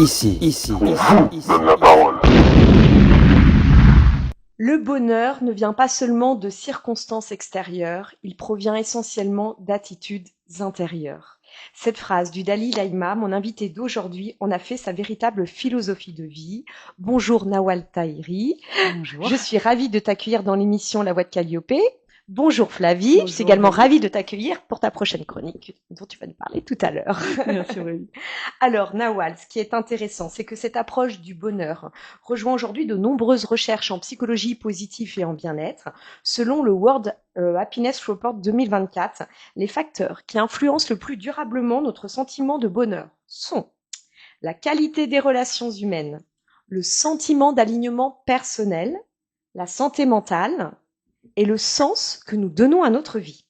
Donne la parole. Le bonheur ne vient pas seulement de circonstances extérieures, il provient essentiellement d'attitudes intérieures. Cette phrase du Dalai Lama, mon invité d'aujourd'hui, en a fait sa véritable philosophie de vie. Bonjour Nawal Tahiri. Bonjour. Je suis ravie de t'accueillir dans l'émission La Voix de Calliope. Bonjour Flavie, Bonjour, je suis également Aurélie. ravie de t'accueillir pour ta prochaine chronique dont tu vas nous parler tout à l'heure. Merci Aurélie. Alors Nawal, ce qui est intéressant, c'est que cette approche du bonheur rejoint aujourd'hui de nombreuses recherches en psychologie positive et en bien-être. Selon le World Happiness Report 2024, les facteurs qui influencent le plus durablement notre sentiment de bonheur sont la qualité des relations humaines, le sentiment d'alignement personnel, la santé mentale et le sens que nous donnons à notre vie.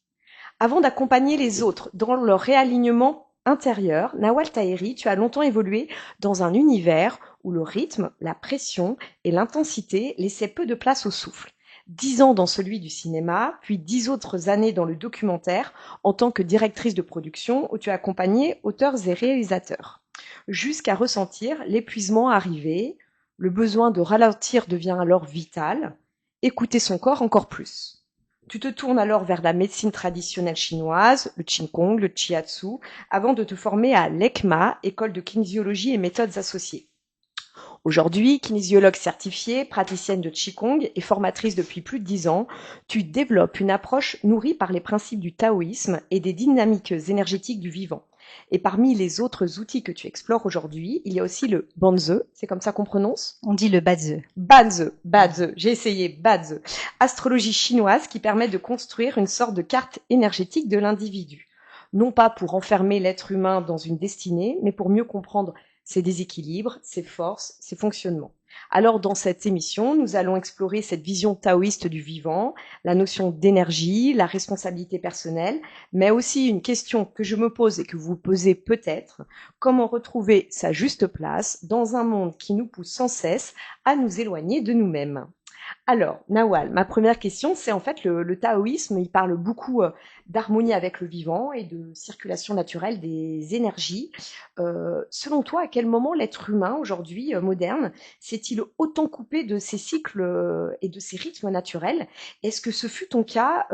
Avant d'accompagner les autres dans leur réalignement intérieur, Nawal Tahiri, tu as longtemps évolué dans un univers où le rythme, la pression et l'intensité laissaient peu de place au souffle. 10 ans dans celui du cinéma, puis 10 autres années dans le documentaire en tant que directrice de production où tu as accompagné auteurs et réalisateurs. Jusqu'à ressentir l'épuisement arriver, le besoin de ralentir devient alors vital, écouter son corps encore plus. Tu te tournes alors vers la médecine traditionnelle chinoise, le Qigong, le Shiatsu, avant de te former à l'ECMA, école de kinésiologie et méthodes associées. Aujourd'hui, kinésiologue certifiée, praticienne de Qigong et formatrice depuis plus de 10 ans, tu développes une approche nourrie par les principes du taoïsme et des dynamiques énergétiques du vivant. Et parmi les autres outils que tu explores aujourd'hui, il y a aussi le Banzi, c'est comme ça qu'on prononce ? On dit le Badze. Badzi, j'ai essayé Badzi, astrologie chinoise qui permet de construire une sorte de carte énergétique de l'individu. Non pas pour enfermer l'être humain dans une destinée, mais pour mieux comprendre ses déséquilibres, ses forces, ses fonctionnements. Alors dans cette émission, nous allons explorer cette vision taoïste du vivant, la notion d'énergie, la responsabilité personnelle, mais aussi une question que je me pose et que vous posez peut-être, comment retrouver sa juste place dans un monde qui nous pousse sans cesse à nous éloigner de nous-mêmes. Alors, Nawal, ma première question, c'est en fait le taoïsme, il parle beaucoup d'harmonie avec le vivant et de circulation naturelle des énergies. Selon toi, à quel moment l'être humain, aujourd'hui, moderne, s'est-il autant coupé de ses cycles et de ses rythmes naturels? Est-ce que ce fut ton cas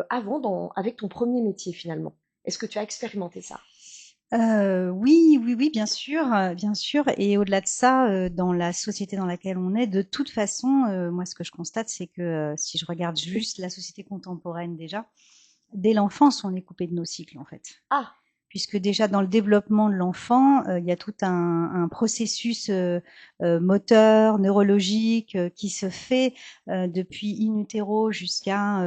avant, avec ton premier métier finalement? Est-ce que tu as expérimenté ça? Oui, bien sûr, bien sûr. Et au-delà de ça, dans la société dans laquelle on est, de toute façon, moi, ce que je constate, c'est que si je regarde juste la société contemporaine déjà, dès l'enfance, on est coupé de nos cycles, en fait. Ah, Puisque déjà dans le développement de l'enfant, il y a tout un processus moteur, neurologique qui se fait depuis in utero jusqu'à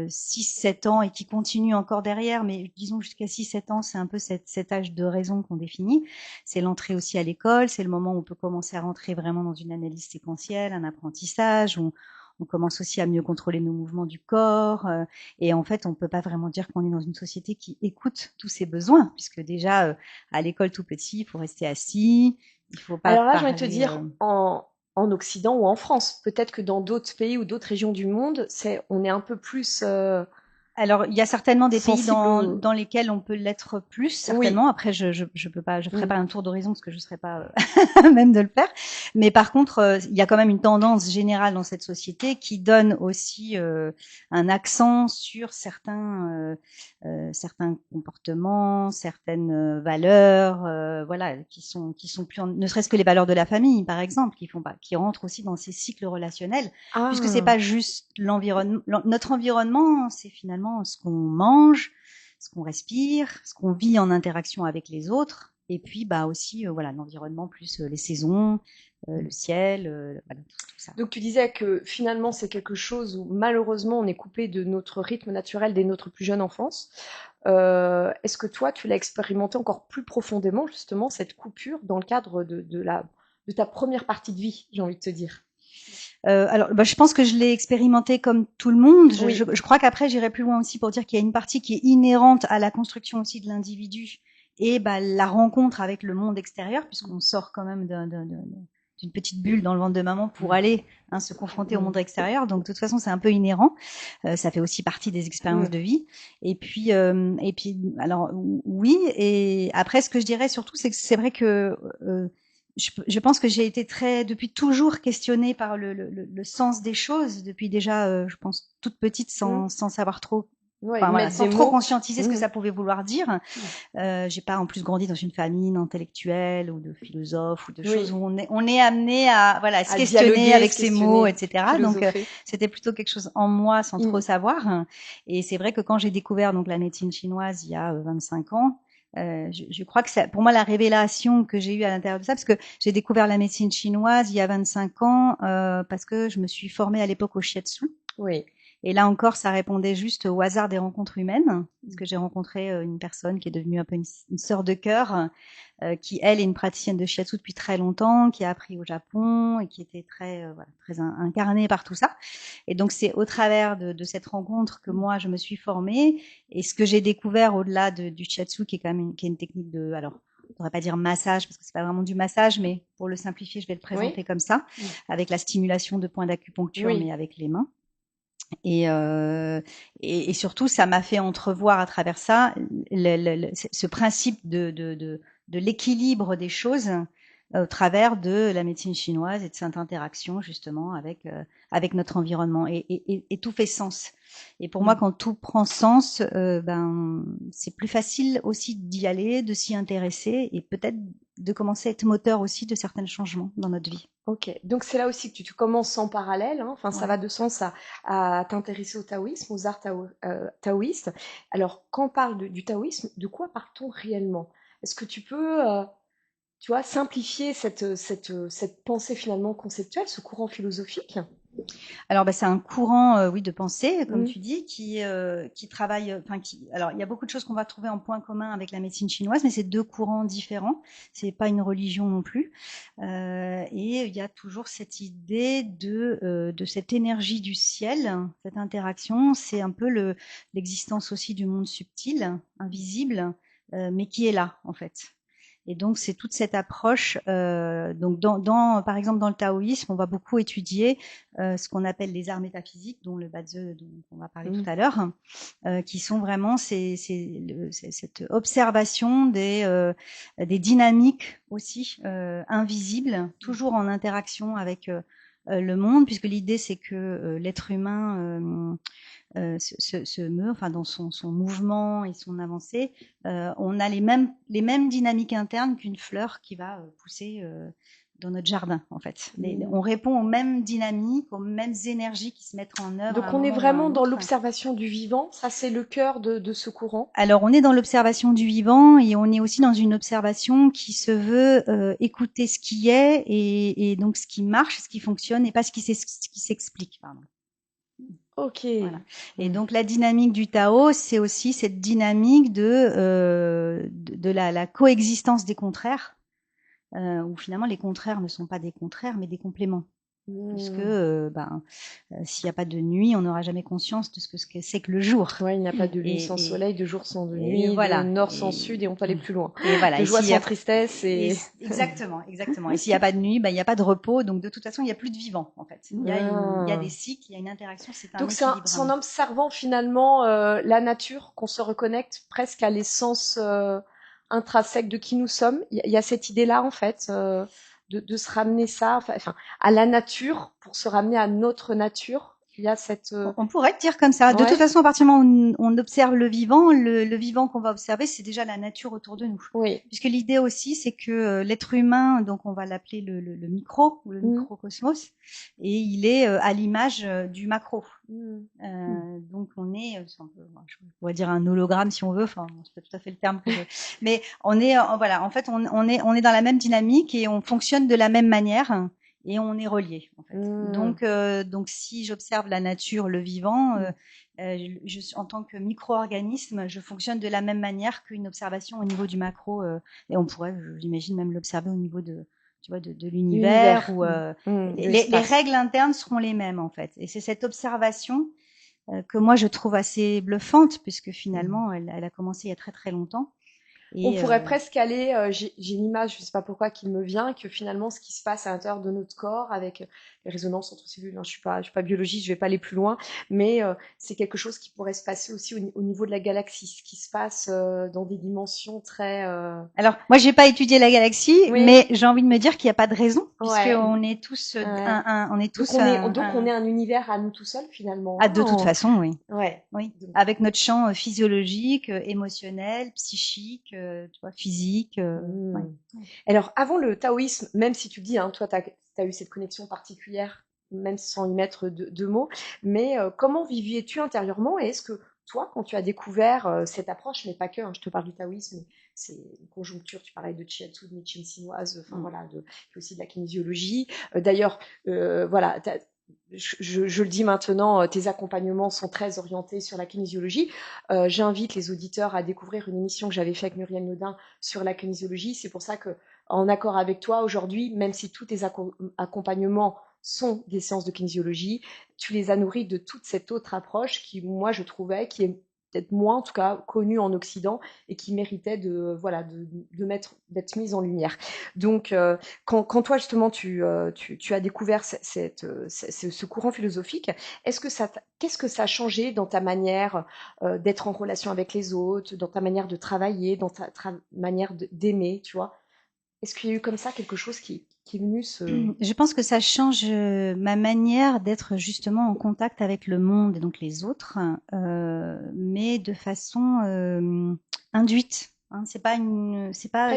6-7 ans et qui continue encore derrière, mais disons jusqu'à 6-7 ans, c'est un peu cet âge de raison qu'on définit. C'est l'entrée aussi à l'école, c'est le moment où on peut commencer à rentrer vraiment dans une analyse séquentielle, un apprentissage, où on commence aussi à mieux contrôler nos mouvements du corps. Et en fait, on peut pas vraiment dire qu'on est dans une société qui écoute tous ses besoins, puisque déjà, à l'école tout petit, il faut rester assis, il faut pas alors là, j'ai envie de te parler. dire, en Occident ou en France, peut-être que dans d'autres pays ou d'autres régions du monde, on est un peu plus Alors, il y a certainement des pays sensible. dans lesquels on peut l'être plus, Oui. certainement. Après, je peux pas, je ferai Mm. pas un tour d'horizon parce que je serais pas même de le faire. Mais par contre, il y a quand même une tendance générale dans cette société qui donne aussi un accent sur certains comportements, certaines valeurs, voilà, qui sont plus, ne serait-ce que les valeurs de la famille, par exemple, qui rentrent aussi dans ces cycles relationnels, puisque c'est pas juste l'environnement, notre environnement, c'est finalement ce qu'on mange, ce qu'on respire, ce qu'on vit en interaction avec les autres, et puis bah aussi voilà l'environnement plus les saisons, le ciel, voilà, tout ça. Donc tu disais que finalement c'est quelque chose où malheureusement on est coupé de notre rythme naturel dès notre plus jeune enfance. Est-ce que toi tu l'as expérimenté encore plus profondément justement cette coupure dans le cadre de ta première partie de vie, j'ai envie de te dire? Alors, bah, je pense que je l'ai expérimenté comme tout le monde. Oui. Je crois qu'après, j'irai plus loin aussi pour dire qu'il y a une partie qui est inhérente à la construction aussi de l'individu et bah, la rencontre avec le monde extérieur, puisqu'on sort quand même d'une petite bulle dans le ventre de maman pour aller se confronter au monde extérieur. Donc, de toute façon, c'est un peu inhérent. Ça fait aussi partie des expériences de vie. Et puis, alors oui. Et après, ce que je dirais surtout, c'est que c'est vrai que je pense que j'ai été depuis toujours questionnée par le sens des choses, depuis déjà, je pense, toute petite, Mmh. sans savoir trop, Ouais, enfin voilà, mettre des sans trop mots. conscientiser ce que Mmh. ça pouvait vouloir dire. J'ai pas en plus grandi dans une famille d'intellectuels ou de philosophes ou de choses Oui, où on est amené à voilà se à questionner dialoguer, avec se ces mots, questionner, etc. Donc philosopher. c'était plutôt quelque chose en moi sans trop Mmh. savoir. Et c'est vrai que quand j'ai découvert donc la médecine chinoise il y a 25 ans, je crois que ça, pour moi, la révélation que j'ai eue à l'intérieur de ça, parce que j'ai découvert la médecine chinoise il y a 25 ans, parce que je me suis formée à l'époque au shiatsu. Oui. Et là encore, ça répondait juste au hasard des rencontres humaines, parce que j'ai rencontré une personne qui est devenue un peu une sœur de cœur, qui elle est une praticienne de shiatsu depuis très longtemps, qui a appris au Japon et qui était très voilà, très incarnée par tout ça. Et donc c'est au travers de cette rencontre que moi je me suis formée, et ce que j'ai découvert au-delà du shiatsu, qui est quand même qui est une technique de, alors on ne devrait pas dire massage parce que c'est pas vraiment du massage, mais pour le simplifier, je vais le Oui. présenter comme ça, avec la stimulation de points d'acupuncture, mais Oui. avec les mains. Et, et surtout, ça m'a fait entrevoir à travers ça ce principe de l'équilibre des choses au travers de la médecine chinoise et de cette interaction justement avec notre environnement. Et tout fait sens. Et pour moi, Mmh. quand tout prend sens, ben c'est plus facile aussi d'y aller, de s'y intéresser et peut-être de commencer à être moteur aussi de certains changements dans notre vie. Ok, donc c'est là aussi que tu commences en parallèle, hein. Enfin ça Ouais. va de sens à t'intéresser au taoïsme, aux arts taoïstes. Alors quand on parle du taoïsme, de quoi parle-t-on réellement? Est-ce que tu peux, tu vois, simplifier cette pensée finalement conceptuelle, ce courant philosophique? Alors, bah, c'est un courant, oui, de pensée, comme Mmh. tu dis, qui travaille, enfin, alors, il y a beaucoup de choses qu'on va trouver en point commun avec la médecine chinoise, mais c'est deux courants différents. C'est pas une religion non plus. Et il y a toujours cette idée de cette énergie du ciel, cette interaction. C'est un peu l'existence aussi du monde subtil, invisible, mais qui est là, en fait. Et donc c'est toute cette approche. Donc par exemple dans le taoïsme, on va beaucoup étudier ce qu'on appelle les arts métaphysiques, dont le Bazi dont on va parler tout Mmh. à l'heure, qui sont vraiment cette observation des dynamiques aussi invisibles, toujours en interaction avec le monde, puisque l'idée c'est que l'être humain se meut, enfin dans son mouvement et son avancée, on a les mêmes dynamiques internes qu'une fleur qui va pousser dans notre jardin, en fait. Mmh. On répond aux mêmes dynamiques, aux mêmes énergies qui se mettent en œuvre à Donc un on est moment ou à vraiment un dans autre. l'observation du vivant, ça c'est le cœur de ce courant. Alors, on est dans l'observation du vivant et on est aussi dans une observation qui se veut écouter ce qui est et donc ce qui marche, ce qui fonctionne et pas ce qui s'explique. Pardon. Ok. Voilà. Et Mmh. donc la dynamique du Tao, c'est aussi cette dynamique de la coexistence des contraires, où finalement les contraires ne sont pas des contraires, mais des compléments. Puisque Mmh. s'il n'y a pas de nuit, on n'aura jamais conscience de ce que c'est que le jour. Ouais, il n'y a pas de lune sans Et, et, soleil, de jour sans de et nuit, de voilà. nord sans sud, et on peut aller plus loin. Et voilà. De Et joie s'il y sans a tristesse et... exactement, exactement. Et s'il n'y a pas de nuit, ben, il n'y a pas de repos. Donc de toute façon, il n'y a plus de vivant en fait. Il y a des Ah. cycles, il y a une interaction, c'est un Donc équilibre. c'est en observant finalement la nature qu'on se reconnecte presque à l'essence intrinsèque de qui nous sommes. Il y a cette idée-là en fait de se ramener ça, enfin à la nature pour se ramener à notre nature. Il y a cette On pourrait dire comme ça. De toute ouais, façon, à partir du moment où on observe le vivant, le vivant qu'on va observer, c'est déjà la nature autour de nous. oui. Puisque l'idée aussi, c'est que l'être humain, donc on va l'appeler le micro ou le Mm. microcosmos, et il est à l'image du macro. Mm. Mm. Donc on est, je pourrais dire un hologramme si on veut, enfin c'est pas tout à fait le terme que je, mais on est, voilà, en fait on est dans la même dynamique et on fonctionne de la même manière et on est relié en fait. Mm. Donc si j'observe la nature, le vivant, en tant que micro-organisme, je fonctionne de la même manière qu'une observation au niveau du macro, et on pourrait, j'imagine, même l'observer au niveau de, tu vois, de l'univers L'univers, où de les l'espace. règles internes seront les mêmes en fait. Et c'est cette observation que moi je trouve assez bluffante puisque Mm. finalement elle a commencé il y a très très longtemps On Et pourrait presque aller, j'ai une image, je sais pas pourquoi, qui me vient, que finalement, ce qui se passe à l'intérieur de notre corps, avec les résonances entre cellules, hein, je suis pas biologiste, je vais pas aller plus loin, mais c'est quelque chose qui pourrait se passer aussi au niveau de la galaxie, ce qui se passe dans des dimensions très... alors, moi, j'ai pas étudié la galaxie, Oui, mais j'ai envie de me dire qu'il n'y a pas de raison, ouais, puisqu'on est tous, ouais. on est Donc tous on est un univers à nous tout seuls finalement, ah, hein, de toute façon, oui. ouais. Oui, Donc, avec notre champ physiologique, émotionnel, psychique, tu vois, physique. Ouais. hmm. Alors, avant le taoïsme, même si tu dis, hein, toi, tu as eu cette connexion particulière, même sans y mettre de mots, mais comment viviez-tu intérieurement et est-ce que toi, quand tu as découvert cette approche, mais pas que, hein, je te parle du taoïsme, mais c'est une conjoncture, tu parlais de Chiatsu, de médecine chinoise, enfin voilà, puis aussi de la kinésiologie. D'ailleurs, voilà, je le dis maintenant, tes accompagnements sont très orientés sur la kinésiologie. J'invite les auditeurs à découvrir une émission que j'avais faite avec Muriel Nodin sur la kinésiologie. C'est pour ça que, en accord avec toi aujourd'hui, même si tous tes accompagnements sont des séances de kinésiologie, tu les as nourris de toute cette autre approche qui, moi, je trouvais, qui est peut-être moins, en tout cas, connue en Occident et qui méritait voilà, d'être mise en lumière. Donc, quand toi, justement, tu as découvert ce courant philosophique, qu'est-ce que ça a changé dans ta manière d'être en relation avec les autres, dans ta manière de travailler, dans ta manière d'aimer, tu vois? Est-ce qu'il y a eu comme ça quelque chose qui est venu se... Je pense que ça change ma manière d'être justement en contact avec le monde et donc les autres, mais de façon induite. Hein. C'est pas Pas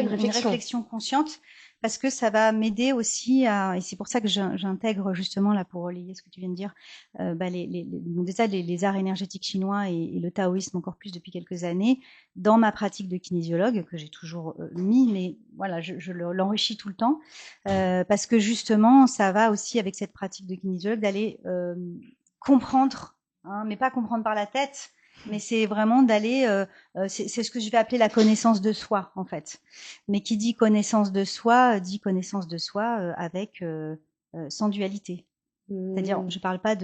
une une réflexion? réflexion consciente, parce que ça va m'aider aussi à, et c'est pour ça que j'intègre justement là pour relayer ce que tu viens de dire, bah bon, déjà les arts énergétiques chinois et le taoïsme encore plus depuis quelques années dans ma pratique de kinésiologue que j'ai toujours mis, mais voilà, je l'enrichis tout le temps. Parce que justement, ça va aussi avec cette pratique de kinésiologue d'aller comprendre, hein, mais pas comprendre par la tête, mais c'est vraiment d'aller, c'est ce que je vais appeler la connaissance de soi, en fait. Mais qui dit connaissance de soi, dit connaissance de soi avec sans dualité. C'est-à-dire, Mmh. je ne parle pas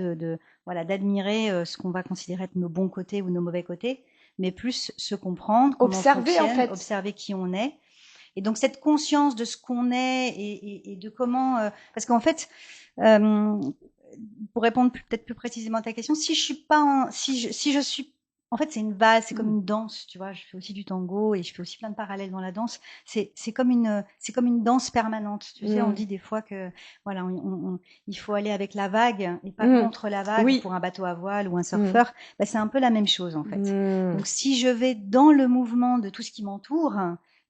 voilà, d'admirer ce qu'on va considérer être nos bons côtés ou nos mauvais côtés, mais plus se comprendre, comment on Observer, en fonctionne, fait. observer qui on est. Et donc cette conscience de ce qu'on est et de comment, parce qu'en fait, euh, pour répondre peut-être plus précisément à ta question, si je suis pas, si je suis, en fait, c'est une base, c'est comme une danse, tu vois. Je fais aussi du tango et je fais aussi plein de parallèles dans la danse. C'est comme une danse permanente. Tu sais, on Mmh. dit des fois que voilà, il faut aller avec la vague et pas Mmh. contre la vague Oui. pour un bateau à voile ou un Mmh. surfeur. Bah, c'est un peu la même chose en fait. Mmh. Donc si je vais dans le mouvement de tout ce qui m'entoure,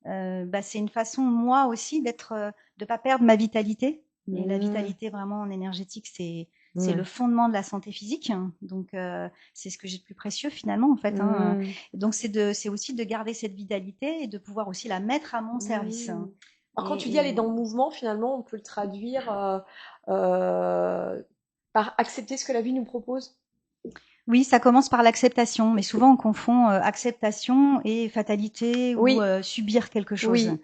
bah, c'est une façon moi aussi d'être, de pas perdre ma vitalité. Et la Mmh. vitalité vraiment en énergétique, c'est Mmh. le fondement de la santé physique. Hein. Donc c'est ce que j'ai de plus précieux finalement en fait. Hein. Mmh. Donc c'est aussi de garder cette vitalité et de pouvoir aussi la mettre à mon service. Mmh. Hein. Alors, quand tu dis aller dans le mouvement, finalement, on peut le traduire par accepter ce que la vie nous propose. Oui, ça commence par l'acceptation, mais souvent on confond acceptation et fatalité ou Oui, subir quelque chose. oui.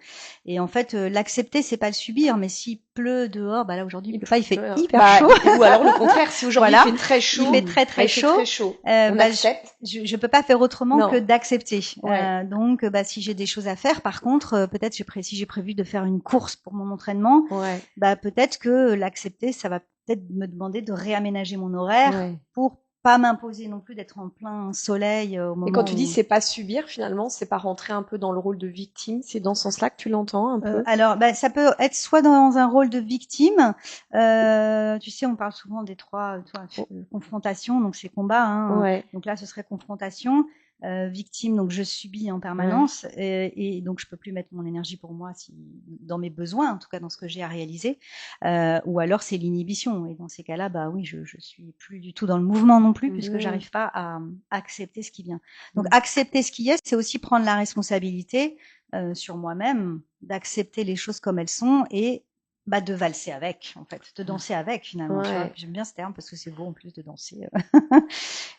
Et en fait, l'accepter, c'est pas le subir, mais s'il pleut dehors, bah là aujourd'hui il Il pleut pas, il fait pleut. hyper Bah, chaud. ou alors le contraire, si aujourd'hui il Voilà, fait très il chaud, fait très bah, très il fait très chaud. chaud. On Bah, accepte. je peux pas faire autrement que Non. d'accepter. Ouais. Donc, bah, si j'ai des choses à faire, par contre, peut-être si j'ai prévu de faire une course pour mon entraînement, Ouais. bah peut-être que l'accepter, ça va peut-être me demander de réaménager mon horaire Ouais. pour pas m'imposer non plus d'être en plein soleil au Et quand moment tu dis où c'est pas subir, finalement, c'est pas rentrer un peu dans le rôle de victime, c'est dans ce sens-là que tu l'entends un peu? alors, bah, ça peut être soit dans un rôle de victime, tu sais, on parle souvent des trois Oh, confrontations, donc c'est combat, hein, ouais. donc là, ce serait confrontation, victime, donc je subis en Ouais. permanence, et donc je peux plus mettre mon énergie pour moi dans mes besoins, en tout cas dans ce que j'ai à réaliser, ou alors c'est l'inhibition, et dans ces cas-là, bah oui, je suis plus du tout dans le mouvement non plus, puisque Mhm. j'arrive pas à accepter ce qui vient. Donc Mhm. accepter ce qui est, c'est aussi prendre la responsabilité sur moi-même, d'accepter les choses comme elles sont et bah, de valser avec, en fait, de danser avec finalement, tu vois. Ouais. J'aime bien ce terme parce que c'est beau en plus de danser.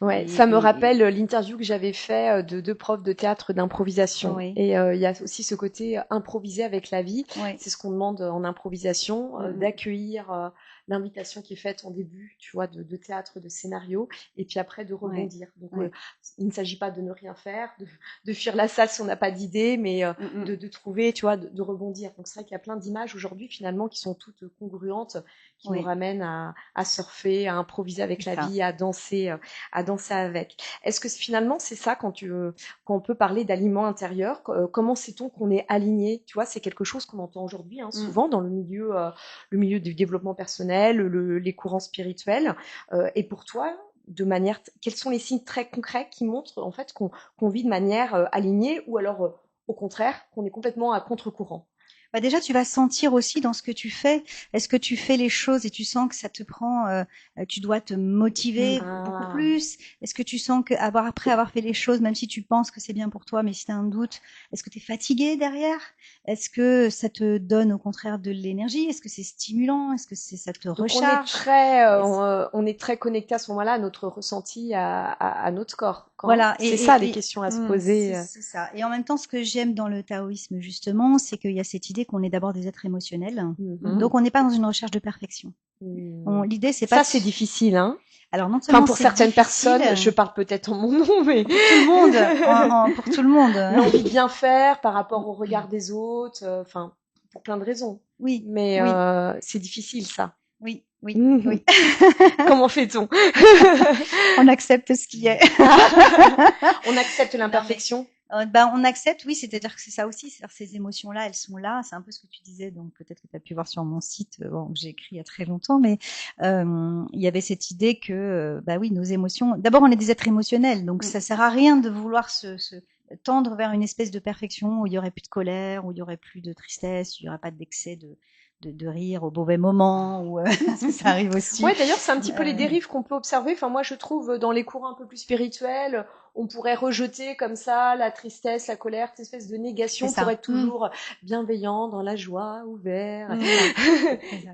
Ouais, Et, ça me et, rappelle l'interview que j'avais fait de deux profs de théâtre d'improvisation. oui, Et il y a aussi ce côté improviser avec la vie. oui. C'est ce qu'on demande en improvisation, Mm, mm. d'accueillir l'invitation qui est faite en début, tu vois, de théâtre, de scénario, et puis après de rebondir. Donc, il ne s'agit pas de ne rien faire, de fuir la salle si on n'a pas d'idée, mais de trouver, tu vois, de rebondir. Donc, c'est vrai qu'il y a plein d'images aujourd'hui, finalement, qui sont toutes congruentes, qui nous ramènent à surfer, à improviser avec la vie, à danser avec. Est-ce que finalement, c'est ça quand on peut parler d'aliments intérieurs, comment sait-on qu'on est aligné? Tu vois, c'est quelque chose qu'on entend aujourd'hui souvent dans le milieu du développement personnel, les courants spirituels. Et pour toi, quels sont les signes très concrets qui montrent en fait qu'on vit de manière alignée, ou alors au contraire qu'on est complètement à contre-courant? Bah déjà, tu vas sentir aussi dans ce que tu fais. Est-ce que tu fais les choses et tu sens que ça te prend, tu dois te motiver beaucoup plus? Est-ce que tu sens que après avoir fait les choses, même si tu penses que c'est bien pour toi, mais si tu as un doute, est-ce que tu es fatigué derrière? Est-ce que ça te donne au contraire de l'énergie? Est-ce que c'est stimulant? Est-ce que ça te recharge? On est très connecté à ce moment-là à notre ressenti, à notre corps. Voilà. C'est ça les questions à se poser. C'est ça. Et en même temps, ce que j'aime dans le taoïsme, justement, c'est qu'il y a cette idée qu'on est d'abord des êtres émotionnels. Donc, on n'est pas dans une recherche de perfection. L'idée, c'est pas... Ça, c'est difficile, hein. Alors, non seulement pour certaines personnes, je parle peut-être en mon nom, mais... Pour tout le monde. Pour tout le monde. L'envie de bien faire par rapport au regard des autres, enfin, pour plein de raisons. Oui. Mais c'est difficile, ça. Oui. Comment fait-on? On accepte ce qui est. On accepte l'imperfection. On accepte, oui, c'est-à-dire que c'est ça aussi, c'est-à-dire ces émotions-là, elles sont là, c'est un peu ce que tu disais, donc peut-être que tu as pu voir sur mon site, que j'ai écrit il y a très longtemps, mais il y avait cette idée que, oui, nos émotions, d'abord on est des êtres émotionnels, donc ça sert à rien de vouloir se tendre vers une espèce de perfection où il y aurait plus de colère, où il y aurait plus de tristesse, où il y aurait pas d'excès de rire au mauvais moment, ou parce que ça arrive aussi. Ouais, d'ailleurs, c'est un petit peu les dérives qu'on peut observer. Enfin, moi, je trouve dans les courants un peu plus spirituels, on pourrait rejeter comme ça la tristesse, la colère, cette espèce de négation pour être toujours bienveillant, dans la joie, ouvert.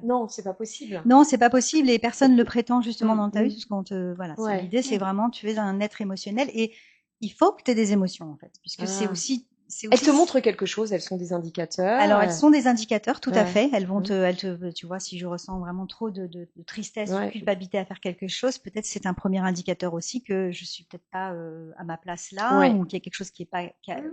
Non, c'est pas possible. Non, c'est pas possible, et personne le prétend justement dans le taoïsme, parce qu'on l'idée, c'est vraiment tu es un être émotionnel, et il faut que tu aies des émotions en fait, puisque c'est aussi elles te montrent quelque chose, elles sont des indicateurs. Alors, elles sont des indicateurs, tout à fait. Elles vont tu vois, si je ressens vraiment trop de tristesse ou de culpabilité à faire quelque chose, peut-être c'est un premier indicateur aussi que je suis peut-être pas à ma place là, ou qu'il y a quelque chose qui est pas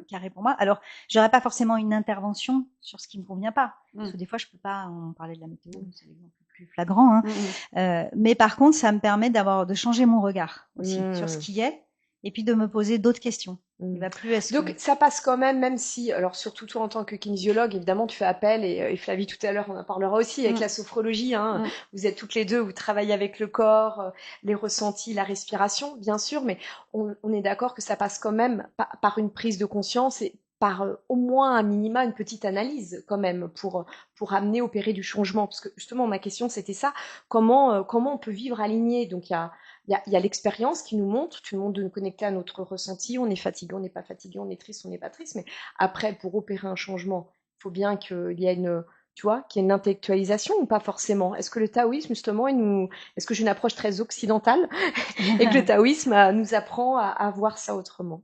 carré pour moi. Alors, j'aurais pas forcément une intervention sur ce qui me convient pas, parce que des fois, je peux pas. On parlait de la météo, c'est l'exemple le plus flagrant. Mais par contre, ça me permet de changer mon regard aussi sur ce qui est, et puis de me poser d'autres questions. Il va plus Donc ça passe quand même si, alors surtout toi en tant que kinésiologue, évidemment tu fais appel, et Flavie tout à l'heure on en parlera aussi avec la sophrologie, hein. Vous êtes toutes les deux, vous travaillez avec le corps, les ressentis, la respiration, bien sûr, mais on est d'accord que ça passe quand même par une prise de conscience, et par au moins un minima une petite analyse quand même pour opérer du changement, parce que justement ma question c'était ça, comment on peut vivre aligné. Donc il y a l'expérience qui nous montre, tu nous montres de nous connecter à notre ressenti, on est fatigué, on n'est pas fatigué, on est triste, on n'est pas triste, mais après, pour opérer un changement, il faut bien qu'il y ait qu'il y ait une intellectualisation, ou pas forcément? Est-ce que le taoïsme, justement, est-ce que j'ai une approche très occidentale et que le taoïsme nous apprend à voir ça autrement?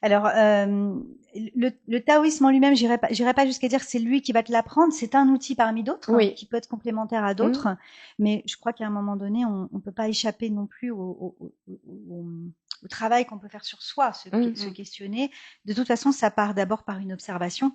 Alors, le taoïsme en lui-même, j'irai pas jusqu'à dire que c'est lui qui va te l'apprendre. C'est un outil parmi d'autres, qui peut être complémentaire à d'autres. Mais je crois qu'à un moment donné, on peut pas échapper non plus au travail qu'on peut faire sur soi, se questionner. De toute façon, ça part d'abord par une observation.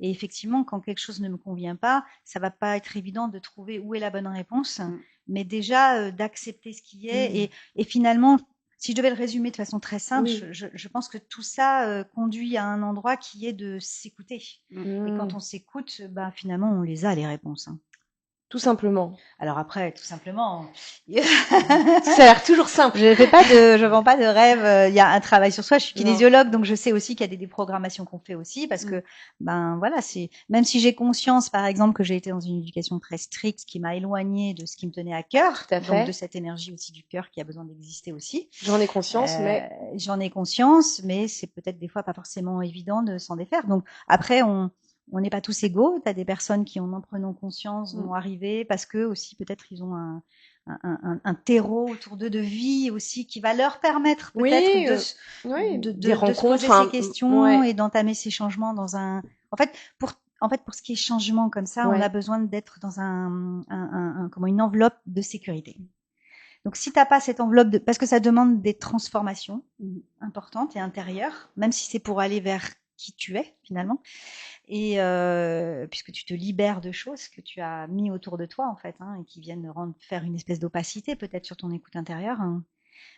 Et effectivement, quand quelque chose ne me convient pas, ça va pas être évident de trouver où est la bonne réponse, mais déjà d'accepter ce qui est. Et finalement, si je devais le résumer de façon très simple, je pense que tout ça conduit à un endroit qui est de s'écouter. Et quand on s'écoute, finalement, on les a, les réponses. Tout simplement. Alors après, tout simplement. Ça a l'air toujours simple. Je vends pas de rêve. Il y a un travail sur soi. Je suis kinésiologue, donc je sais aussi qu'il y a des déprogrammations qu'on fait aussi, parce que, c'est, même si j'ai conscience, par exemple, que j'ai été dans une éducation très stricte, qui m'a éloignée de ce qui me tenait à cœur, donc de cette énergie aussi du cœur qui a besoin d'exister aussi. J'en ai conscience, mais c'est peut-être des fois pas forcément évident de s'en défaire. Donc après, on n'est pas tous égaux. Tu as des personnes qui, en prenant conscience, vont arriver parce que aussi peut-être ils ont un terreau autour d'eux de vie aussi qui va leur permettre peut-être de se poser ces questions et d'entamer ces changements en fait, en fait, pour ce qui est changement comme ça, on a besoin d'être dans une enveloppe de sécurité. Donc, si t'as pas cette enveloppe parce que ça demande des transformations importantes et intérieures, même si c'est pour aller vers qui tu es finalement, et puisque tu te libères de choses que tu as mis autour de toi en fait, et qui viennent faire une espèce d'opacité peut-être sur ton écoute intérieure.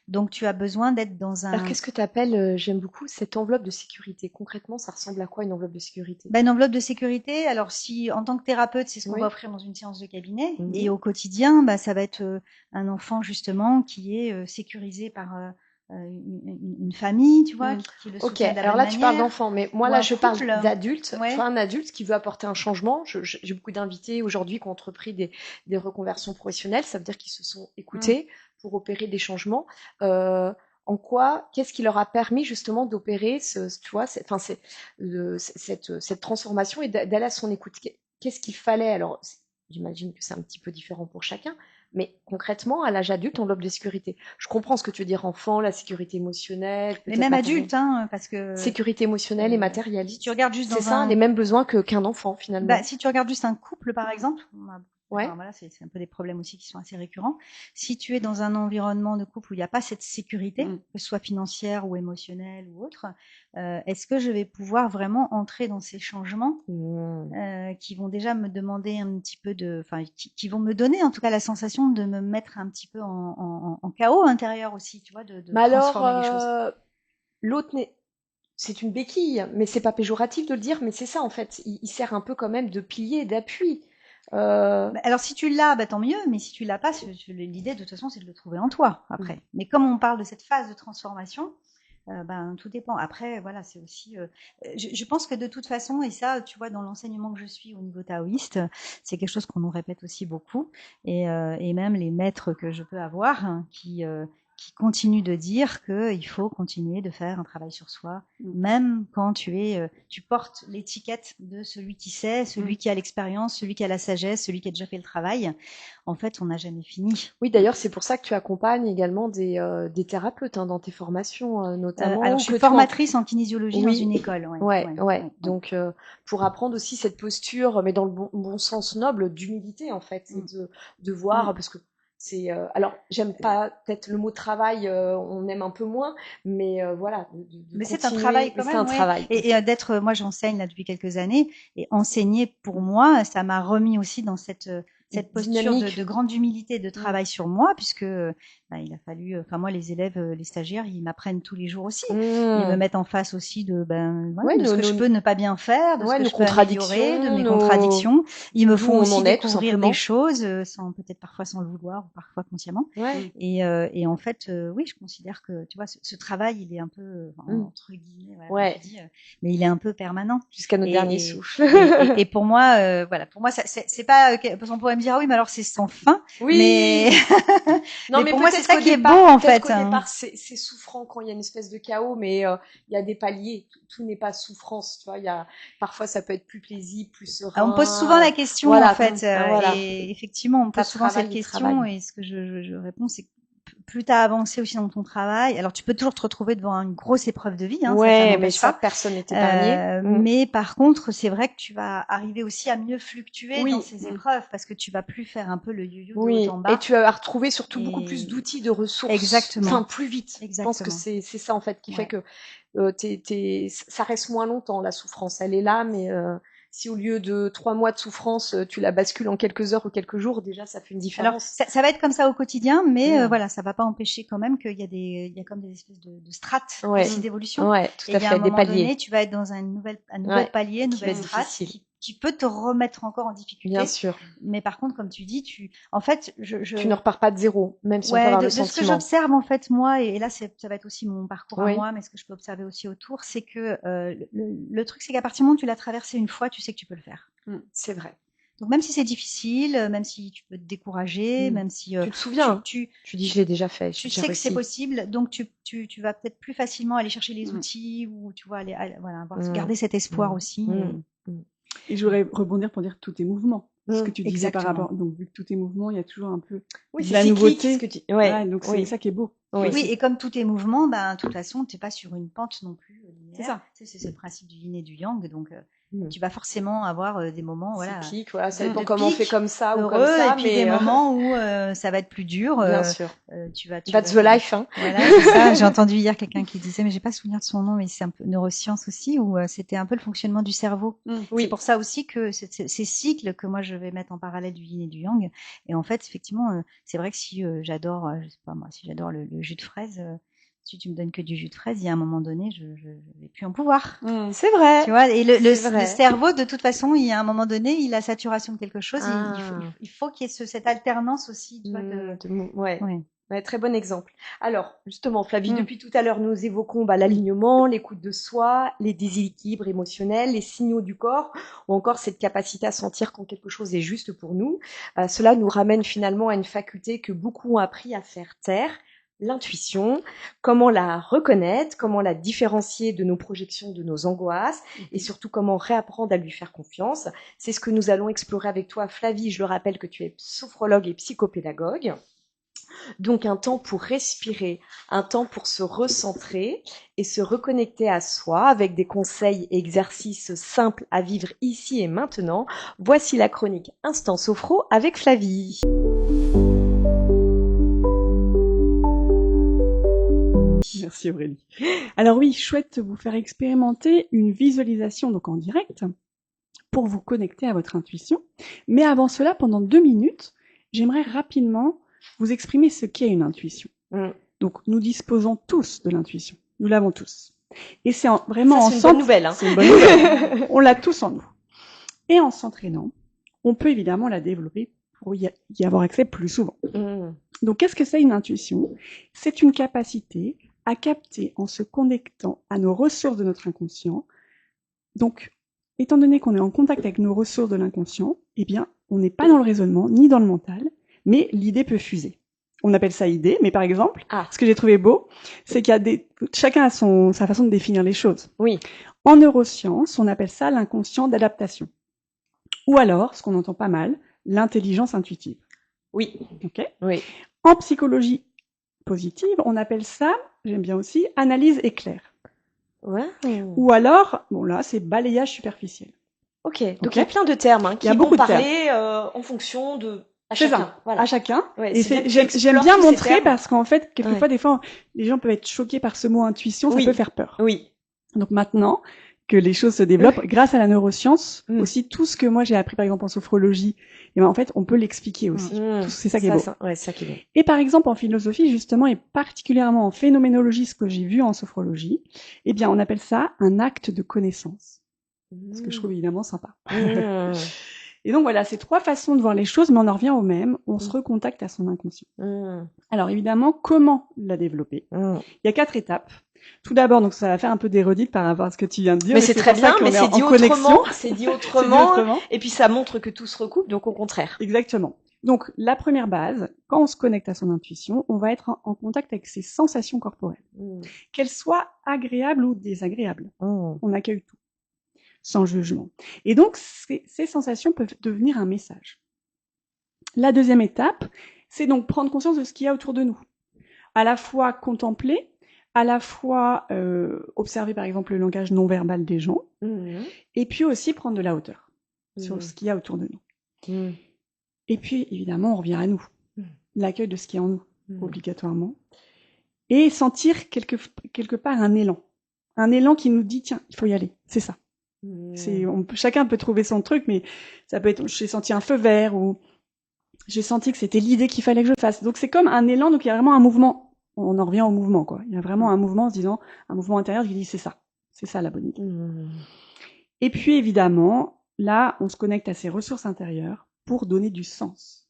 Donc, tu as besoin d'être dans Alors, qu'est-ce que tu appelles, j'aime beaucoup, cette enveloppe de sécurité? Concrètement, ça ressemble à quoi une enveloppe de sécurité? Une enveloppe de sécurité, alors si en tant que thérapeute, c'est ce qu'on va offrir dans une séance de cabinet, et au quotidien, ça va être un enfant justement qui est sécurisé par une famille, tu vois, qui le soutient de la alors bonne là, manière. Tu parles d'enfant, mais moi là, je parle d'adulte. Ouais. Tu vois, un adulte qui veut apporter un changement. J'ai beaucoup d'invités aujourd'hui qui ont entrepris des reconversions professionnelles. Ça veut dire qu'ils se sont écoutés pour opérer des changements. En quoi, qu'est-ce qui leur a permis justement d'opérer cette transformation et d'aller à son écoute? Qu'est-ce qu'il fallait? Alors, j'imagine que c'est un petit peu différent pour chacun, mais concrètement, à l'âge adulte, enveloppe de sécurité. Je comprends ce que tu veux dire, enfant, la sécurité émotionnelle. Mais même adulte, parce que sécurité émotionnelle et matérielle. Si tu regardes juste c'est ça, les mêmes besoins qu'un enfant finalement. Si tu regardes juste un couple, par exemple, ouais. Voilà, c'est un peu des problèmes aussi qui sont assez récurrents. Si tu es dans un environnement de couple où il n'y a pas cette sécurité, que ce soit financière ou émotionnelle ou autre, est-ce que je vais pouvoir vraiment entrer dans ces changements qui vont déjà me demander un petit peu qui vont me donner en tout cas la sensation de me mettre un petit peu en chaos intérieur aussi, tu vois, de transformer les choses. L'autre c'est une béquille, mais c'est pas péjoratif de le dire, mais c'est ça en fait. Il sert un peu quand même de pilier, d'appui. Alors si tu l'as, tant mieux, mais si tu l'as pas, l'idée de toute façon c'est de le trouver en toi après. Mais comme on parle de cette phase de transformation, tout dépend. Après, voilà, c'est aussi. Je pense que de toute façon, et ça, tu vois, dans l'enseignement que je suis au niveau taoïste, c'est quelque chose qu'on nous répète aussi beaucoup, et même les maîtres que je peux avoir, qui continuent de dire qu'il faut continuer de faire un travail sur soi, même quand tu portes l'étiquette de celui qui sait, celui qui a l'expérience, celui qui a la sagesse, celui qui a déjà fait le travail. En fait, on n'a jamais fini. Oui, d'ailleurs, c'est pour ça que tu accompagnes également des thérapeutes dans tes formations, notamment. Alors, je suis formatrice en kinésiologie dans une école. Donc, pour apprendre aussi cette posture, mais dans le bon sens noble, d'humilité en fait, et de voir, parce que c'est. Alors, j'aime pas peut-être le mot travail, on aime un peu moins, mais voilà. Mais c'est un travail quand même. C'est un travail. Et d'être, moi, j'enseigne là depuis quelques années, et enseigner pour moi, ça m'a remis aussi dans cette posture de grande humilité, de travail sur moi, puisque il a fallu, moi les élèves, les stagiaires, ils m'apprennent tous les jours aussi. Ils me mettent en face aussi de ce que je peux ne pas bien faire, de ce que je peux améliorer, de mes contradictions. Ils me font aussi découvrir des choses, peut-être parfois sans le vouloir, ou parfois consciemment. Et en fait, oui, je considère que, tu vois, ce travail, il est un peu, entre guillemets, voilà, mais il est un peu permanent. Jusqu'à notre dernier souffle. Et pour moi, voilà, pour moi, c'est pas, parce qu'on pourrait me dire, ah oui, mais alors c'est sans fin. Oui. Mais non, mais pour moi, c'est ça qui est beau, en fait. Qu'au départ, c'est souffrant quand il y a une espèce de chaos, mais il y a des paliers. Tout n'est pas souffrance, tu vois. Parfois, ça peut être plus plaisir, plus serein. On me pose souvent la question, en fait. Et effectivement, on me pose souvent cette question. Et ce que je réponds, c'est que plus tu as avancé aussi dans ton travail, alors tu peux toujours te retrouver devant une grosse épreuve de vie, mais ça, personne n'est épargné. Mais par contre, c'est vrai que tu vas arriver aussi à mieux fluctuer dans ces épreuves, parce que tu vas plus faire un peu le yo-yo de haut en bas. Et tu vas retrouver surtout beaucoup plus d'outils, de ressources. Exactement. Enfin, plus vite. Je pense que c'est ça, en fait, qui fait que ça reste moins longtemps, la souffrance. Elle est là, mais si au lieu de 3 mois de souffrance, tu la bascules en quelques heures ou quelques jours, déjà, ça fait une différence. Alors, ça va être comme ça au quotidien, mais voilà, ça va pas empêcher quand même qu'il y a comme des espèces de strates aussi d'évolution. Ouais, tout à fait, des paliers. Donné, tu vas être dans un nouvel palier, une nouvelle strate qui peut te remettre encore en difficulté. Bien sûr. Mais par contre, comme tu dis, en fait, tu ne repars pas de zéro, même si on peut avoir le sentiment. De ce que j'observe, en fait, moi, et là, ça va être aussi mon parcours à moi, mais ce que je peux observer aussi autour, c'est que le truc, c'est qu'à partir du moment où tu l'as traversé une fois, tu sais que tu peux le faire. C'est vrai. Donc, même si c'est difficile, même si tu peux te décourager, même si... tu te souviens, tu dis, je l'ai déjà fait. Tu sais que c'est possible, donc tu vas peut-être plus facilement aller chercher les outils, ou tu vois, garder cet espoir aussi. Et je voudrais rebondir pour dire tous tes mouvements. Ce que tu disais par rapport. Donc, vu que tous tes mouvements, il y a toujours un peu de la nouveauté. Donc, c'est ça qui est beau. Oui, et comme tous tes mouvements, de toute façon, tu n'es pas sur une pente non plus C'est ça. C'est le principe du yin et du yang. Donc, tu vas forcément avoir des moments, voilà. Cyclique, voilà. Ça dépend comment on fait comme ça ou comme ça. Et puis des moments où ça va être plus dur. Bien sûr. That's the life, hein. Voilà, c'est ça. J'ai entendu hier quelqu'un qui disait, mais j'ai pas souvenir de son nom, mais c'est un peu neurosciences aussi, où c'était un peu le fonctionnement du cerveau. Oui. C'est pour ça aussi que ces cycles que moi je vais mettre en parallèle du yin et du yang. Et en fait, effectivement, c'est vrai que si j'adore, je sais pas moi, si j'adore le jus de fraise, si tu me donnes que du jus de fraise, il y a un moment donné, je vais plus en pouvoir. C'est vrai. Tu vois, et le cerveau, de toute façon, il y a un moment donné, il a saturation de quelque chose. Il faut qu'il y ait cette alternance aussi. Tu vois, Ouais, très bon exemple. Alors, justement, Flavie, depuis tout à l'heure, nous évoquons l'alignement, l'écoute de soi, les déséquilibres émotionnels, les signaux du corps, ou encore cette capacité à sentir quand quelque chose est juste pour nous. Cela nous ramène finalement à une faculté que beaucoup ont appris à faire taire, l'intuition, comment la reconnaître, comment la différencier de nos projections, de nos angoisses, et surtout comment réapprendre à lui faire confiance. C'est ce que nous allons explorer avec toi, Flavie. Je le rappelle que tu es sophrologue et psychopédagogue. Donc un temps pour respirer, un temps pour se recentrer et se reconnecter à soi avec des conseils et exercices simples à vivre ici et maintenant. Voici la chronique Instant Sophro avec Flavie. Merci Aurélie. Alors oui, chouette vous faire expérimenter une visualisation donc en direct pour vous connecter à votre intuition. Mais avant cela, pendant 2 minutes, j'aimerais rapidement vous exprimer ce qu'est une intuition. Donc nous disposons tous de l'intuition. Nous l'avons tous. Et c'est vraiment ensemble. C'est une bonne nouvelle. C'est une bonne nouvelle. On l'a tous en nous. Et en s'entraînant, on peut évidemment la développer pour y avoir accès plus souvent. Donc qu'est-ce que c'est une intuition? C'est une capacité à capter en se connectant à nos ressources de notre inconscient. Donc, étant donné qu'on est en contact avec nos ressources de l'inconscient, eh bien, on n'est pas dans le raisonnement, ni dans le mental, mais l'idée peut fuser. On appelle ça idée, mais par exemple, ce que j'ai trouvé beau, c'est qu'il y a chacun a sa façon de définir les choses. Oui. En neurosciences, on appelle ça l'inconscient d'adaptation. Ou alors, ce qu'on entend pas mal, l'intelligence intuitive. Oui. Ok. Oui. En psychologie positive, on appelle ça, j'aime bien aussi, analyse éclair. Ouais. Ou alors, bon là, c'est balayage superficiel. Ok. Donc il y a plein de termes qui vont parler en fonction de à chacun. Ça, voilà. À chacun. Ouais, et j'aime bien montrer parce qu'en fait, quelquefois, des fois, les gens peuvent être choqués par ce mot intuition, ça peut faire peur. Oui. Donc maintenant que les choses se développent, grâce à la neuroscience, aussi tout ce que moi j'ai appris par exemple en sophrologie, et ben en fait on peut l'expliquer aussi. C'est ça qui est beau. Ouais, ça qui est beau. Et par exemple en philosophie justement et particulièrement en phénoménologie, ce que j'ai vu en sophrologie, eh bien on appelle ça un acte de connaissance. Ce que je trouve évidemment sympa. Et donc voilà, c'est 3 façons de voir les choses, mais on en revient au même, on se recontacte à son inconscient. Alors évidemment, comment la développer? Il y a 4 étapes. Tout d'abord, donc ça va faire un peu des redites par rapport à ce que tu viens de dire. Mais c'est très bien, mais c'est dit autrement. C'est dit autrement. Et puis ça montre que tout se recoupe, donc au contraire. Exactement. Donc la première base, quand on se connecte à son intuition, on va être en contact avec ses sensations corporelles. Qu'elles soient agréables ou désagréables. On accueille tout, sans jugement. Et donc ces sensations peuvent devenir un message. La deuxième étape, c'est donc prendre conscience de ce qu'il y a autour de nous. À la fois contempler, à la fois observer par exemple le langage non verbal des gens, et puis aussi prendre de la hauteur sur ce qu'il y a autour de nous. Et puis évidemment on revient à nous, l'accueil de ce qui est en nous, obligatoirement, et sentir quelque part un élan qui nous dit tiens il faut y aller, c'est ça. Chacun peut trouver son truc, mais ça peut être j'ai senti un feu vert ou j'ai senti que c'était l'idée qu'il fallait que je fasse. Donc c'est comme un élan, donc il y a vraiment un mouvement. On en revient au mouvement, quoi. Il y a vraiment un mouvement en se disant, un mouvement intérieur qui dit c'est ça la bonne idée. Et puis évidemment, là, on se connecte à ses ressources intérieures pour donner du sens.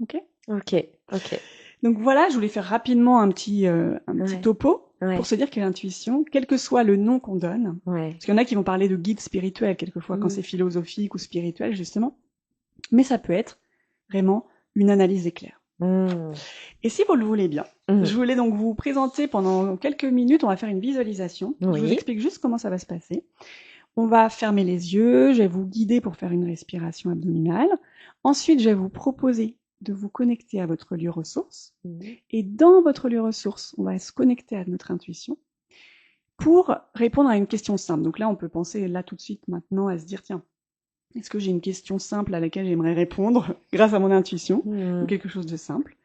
Ok. Donc voilà, je voulais faire rapidement un petit topo pour se dire que l'intuition, quel que soit le nom qu'on donne, parce qu'il y en a qui vont parler de guide spirituel quelquefois quand c'est philosophique ou spirituel justement, mais ça peut être vraiment une analyse éclair. Et si vous le voulez bien, je voulais donc vous présenter pendant quelques minutes, on va faire une visualisation. Je vous explique juste comment ça va se passer. On va fermer les yeux, je vais vous guider pour faire une respiration abdominale. Ensuite, je vais vous proposer de vous connecter à votre lieu ressource. Et dans votre lieu ressource, on va se connecter à notre intuition pour répondre à une question simple. Donc là, on peut penser là tout de suite maintenant à se dire, tiens, est-ce que j'ai une question simple à laquelle j'aimerais répondre grâce à mon intuition, ou quelque chose de simple?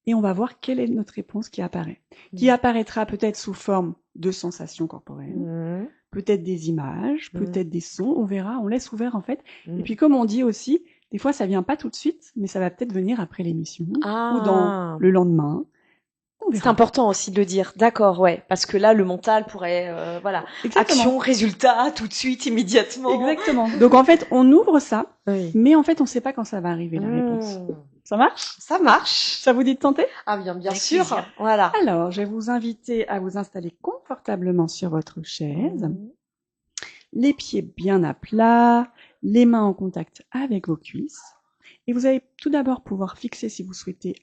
Et on va voir quelle est notre réponse qui apparaît. Qui apparaîtra peut-être sous forme de sensations corporelles, peut-être des images, peut-être des sons, on verra, on laisse ouvert en fait. Et puis comme on dit aussi, des fois ça vient pas tout de suite, mais ça va peut-être venir après l'émission, ou dans le lendemain. C'est important aussi de le dire, d'accord, ouais, parce que là le mental pourrait, voilà, action, résultat, tout de suite, immédiatement. Exactement. Donc en fait on ouvre ça, mais en fait on sait pas quand ça va arriver la réponse. Ça marche? Ça marche. Ça vous dit de tenter? Ah bien sûr. Voilà. Alors, je vais vous inviter à vous installer confortablement sur votre chaise, les pieds bien à plat, les mains en contact avec vos cuisses. Et vous allez tout d'abord pouvoir fixer, si vous souhaitez,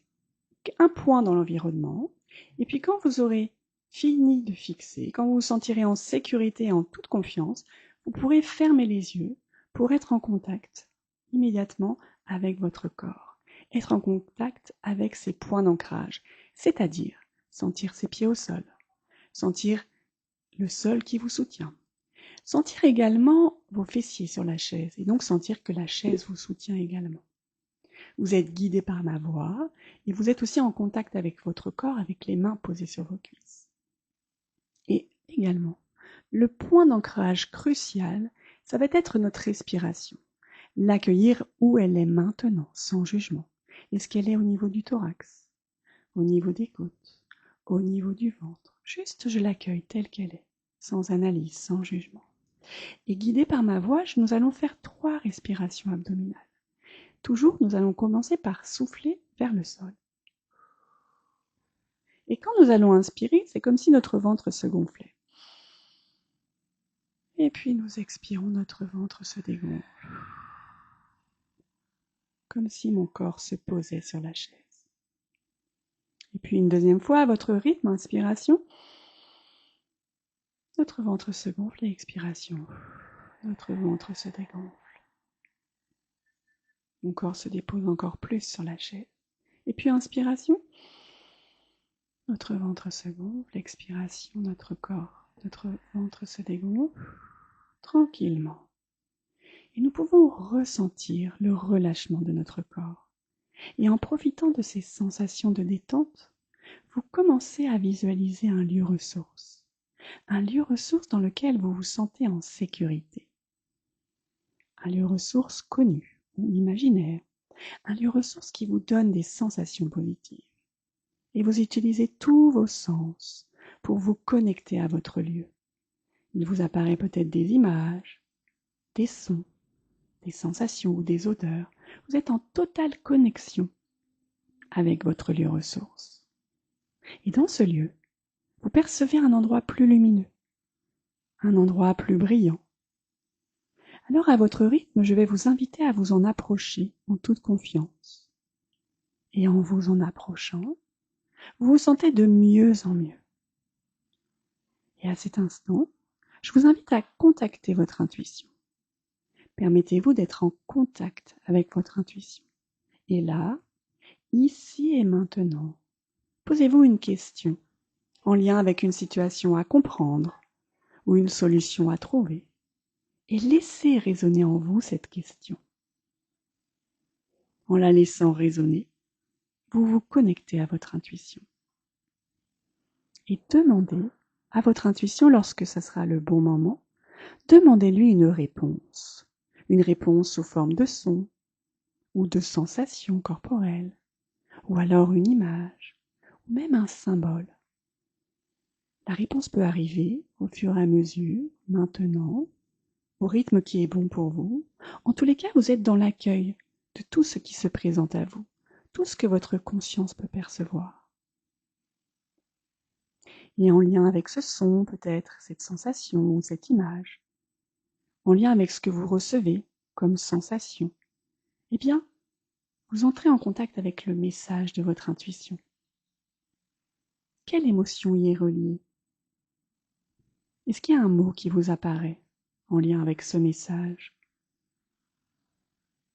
un point dans l'environnement. Et puis quand vous aurez fini de fixer, quand vous vous sentirez en sécurité et en toute confiance, vous pourrez fermer les yeux pour être en contact immédiatement avec votre corps. Être en contact avec ses points d'ancrage, c'est-à-dire sentir ses pieds au sol, sentir le sol qui vous soutient, sentir également vos fessiers sur la chaise et donc sentir que la chaise vous soutient également. Vous êtes guidé par ma voix et vous êtes aussi en contact avec votre corps avec les mains posées sur vos cuisses. Et également, le point d'ancrage crucial, ça va être notre respiration. L'accueillir où elle est maintenant, sans jugement. Est-ce qu'elle est au niveau du thorax, au niveau des côtes, au niveau du ventre? Juste, je l'accueille telle qu'elle est, sans analyse, sans jugement. Et guidé par ma voix, nous allons faire 3 respirations abdominales. Toujours, nous allons commencer par souffler vers le sol. Et quand nous allons inspirer, c'est comme si notre ventre se gonflait. Et puis nous expirons, notre ventre se dégonfle. Comme si mon corps se posait sur la chaise. Et puis une deuxième fois, à votre rythme, inspiration. Notre ventre se gonfle et expiration. Notre ventre se dégonfle. Mon corps se dépose encore plus sur la chaise. Et puis inspiration. Notre ventre se gonfle, expiration, notre ventre se dégonfle tranquillement. Et nous pouvons ressentir le relâchement de notre corps. Et en profitant de ces sensations de détente, vous commencez à visualiser un lieu ressource. Un lieu ressource dans lequel vous vous sentez en sécurité. Un lieu ressource connu ou imaginaire. Un lieu ressource qui vous donne des sensations positives. Et vous utilisez tous vos sens pour vous connecter à votre lieu. Il vous apparaît peut-être des images, des sons, des sensations ou des odeurs. Vous êtes en totale connexion avec votre lieu ressource. Et dans ce lieu, vous percevez un endroit plus lumineux, un endroit plus brillant. Alors à votre rythme, je vais vous inviter à vous en approcher en toute confiance. Et en vous en approchant, vous vous sentez de mieux en mieux. Et à cet instant, je vous invite à contacter votre intuition. Permettez-vous d'être en contact avec votre intuition. Et là, ici et maintenant, posez-vous une question en lien avec une situation à comprendre ou une solution à trouver. Et laissez résonner en vous cette question. En la laissant résonner, vous vous connectez à votre intuition. Et demandez à votre intuition, lorsque ce sera le bon moment, demandez-lui une réponse sous forme de son ou de sensation corporelle, ou alors une image, ou même un symbole. La réponse peut arriver au fur et à mesure, maintenant, au rythme qui est bon pour vous. En tous les cas, vous êtes dans l'accueil de tout ce qui se présente à vous, tout ce que votre conscience peut percevoir. Et en lien avec ce son, peut-être, cette sensation ou cette image, en lien avec ce que vous recevez comme sensation, eh bien, vous entrez en contact avec le message de votre intuition. Quelle émotion y est reliée? Est-ce qu'il y a un mot qui vous apparaît en lien avec ce message?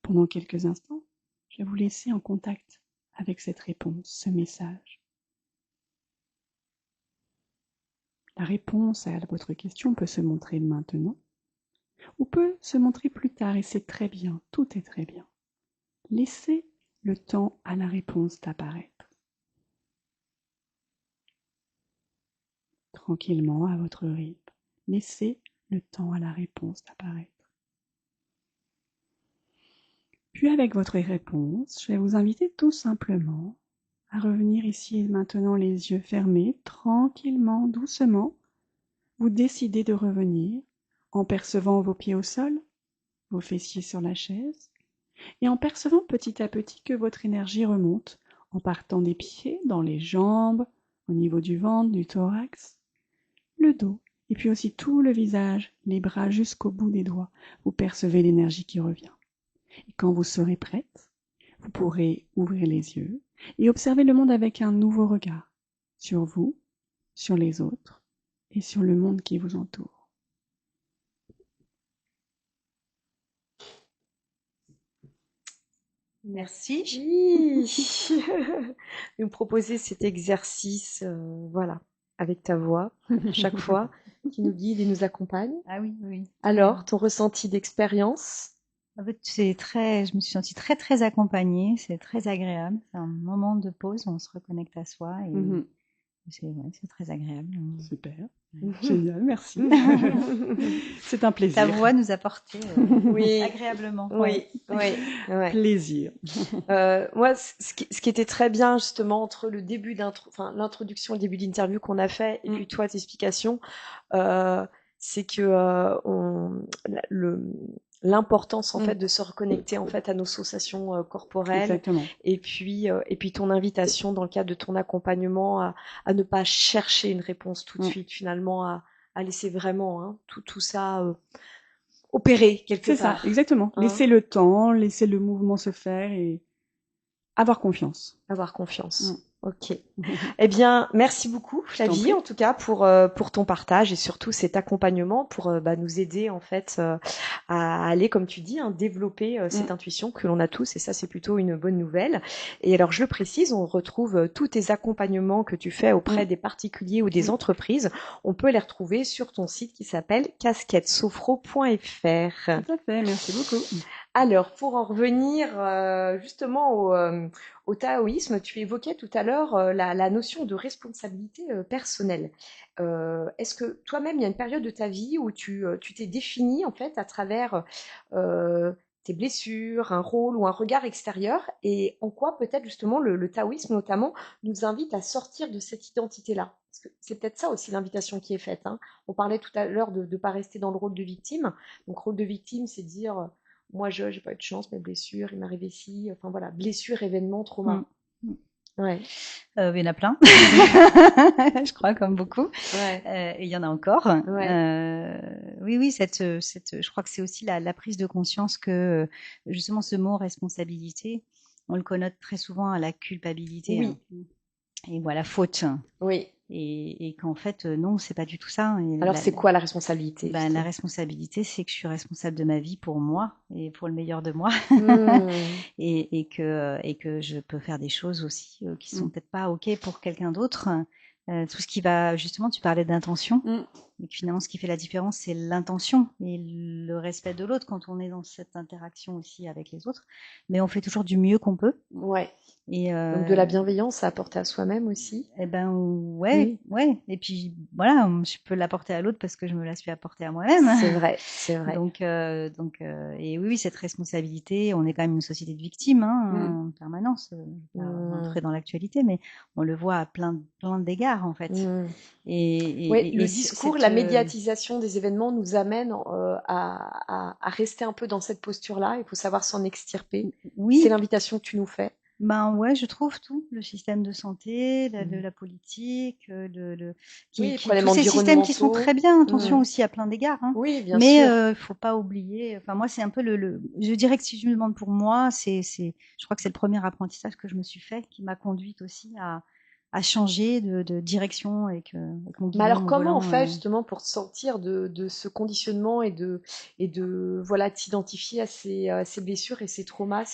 Pendant quelques instants, je vais vous laisser en contact avec cette réponse, ce message. La réponse à votre question peut se montrer maintenant ou peut se montrer plus tard et c'est très bien, tout est très bien. Laissez le temps à la réponse d'apparaître. Tranquillement, à votre rythme. Laissez le temps à la réponse d'apparaître. Puis avec votre réponse, je vais vous inviter tout simplement à revenir ici et maintenant les yeux fermés, tranquillement, doucement. Vous décidez de revenir en percevant vos pieds au sol, vos fessiers sur la chaise, et en percevant petit à petit que votre énergie remonte en partant des pieds, dans les jambes, au niveau du ventre, du thorax, le dos, et puis aussi tout le visage, les bras jusqu'au bout des doigts. Vous percevez l'énergie qui revient. Et quand vous serez prête, vous pourrez ouvrir les yeux et observer le monde avec un nouveau regard sur vous, sur les autres et sur le monde qui vous entoure. Merci. Oui. Nous proposer cet exercice, voilà, avec ta voix, chaque fois, qui nous guide et nous accompagne. Ah oui, oui. Alors, ton ressenti d'expérience? En fait, je me suis sentie très, très accompagnée. C'est très agréable. C'est un moment de pause où on se reconnecte à soi et c'est très agréable. Super. Génial, merci. C'est un plaisir. Ta voix nous a porté agréablement. Oui. Plaisir. Moi, ce qui était très bien justement entre le début l'introduction et le début d'interview qu'on a fait et puis toi, tes explications, c'est que l'importance en fait de se reconnecter en fait à nos sensations corporelles. Exactement. Et puis ton invitation dans le cadre de ton accompagnement à ne pas chercher une réponse tout de suite, finalement à laisser vraiment tout ça opérer quelque part. C'est ça, exactement. Laissez le temps, laissez le mouvement se faire et avoir confiance. Avoir confiance. Ok. Eh bien, merci beaucoup Flavie, en tout cas pour ton partage et surtout cet accompagnement pour nous aider en fait à aller, comme tu dis, développer cette intuition que l'on a tous et ça c'est plutôt une bonne nouvelle. Et alors je le précise, on retrouve tous tes accompagnements que tu fais auprès des particuliers ou des entreprises. On peut les retrouver sur ton site qui s'appelle casquettesofro.fr. Tout à fait, merci beaucoup. Alors, pour en revenir justement au taoïsme, tu évoquais tout à l'heure la notion de responsabilité personnelle. Est-ce que toi-même, il y a une période de ta vie où tu t'es défini en fait à travers tes blessures, un rôle ou un regard extérieur, et en quoi peut-être justement le taoïsme notamment nous invite à sortir de cette identité-là? Parce que c'est peut-être ça aussi l'invitation qui est faite. On parlait tout à l'heure de ne pas rester dans le rôle de victime. Donc, rôle de victime, c'est dire... Moi, je n'ai pas eu de chance, mes blessures, il m'arrive ici. Enfin voilà, blessures, événements, trauma. Ouais. Il y en a plein, je crois, comme beaucoup. Et il y en a encore. Oui, je crois que c'est aussi la prise de conscience que justement ce mot responsabilité, on le connote très souvent à la culpabilité. Oui. Et ou à la faute. Oui. Et qu'en fait, non, c'est pas du tout ça. Et alors, c'est quoi la responsabilité? La responsabilité, c'est que je suis responsable de ma vie pour moi et pour le meilleur de moi. et que je peux faire des choses aussi qui sont peut-être pas OK pour quelqu'un d'autre. Tout ce qui va, justement, tu parlais d'intention. Et que finalement, ce qui fait la différence, c'est l'intention et le respect de l'autre quand on est dans cette interaction aussi avec les autres. Mais on fait toujours du mieux qu'on peut. Ouais. Et donc de la bienveillance à apporter à soi-même aussi. Eh ben ouais. Et puis voilà, je peux l'apporter à l'autre parce que je me la suis apportée à moi-même. C'est vrai. Donc et oui, cette responsabilité, on est quand même une société de victimes en permanence. Je vais pas rentrer dans l'actualité, mais on le voit à plein d'égards en fait. Et le discours, la médiatisation des événements nous amène à rester un peu dans cette posture-là. Il faut savoir s'en extirper. Oui. C'est l'invitation que tu nous fais. Ben ouais, je trouve tout, le système de santé, de la politique, tous ces systèmes qui sont très bien, attention aussi à plein d'égards. Oui, bien sûr. Mais faut pas oublier. Enfin moi c'est un peu je dirais que si je me demande pour moi, je crois que c'est le premier apprentissage que je me suis fait qui m'a conduite aussi à changer de direction et que mon guidon, mais alors comment on fait justement pour sortir de ce conditionnement et de voilà t'identifier à ces blessures et ces traumas,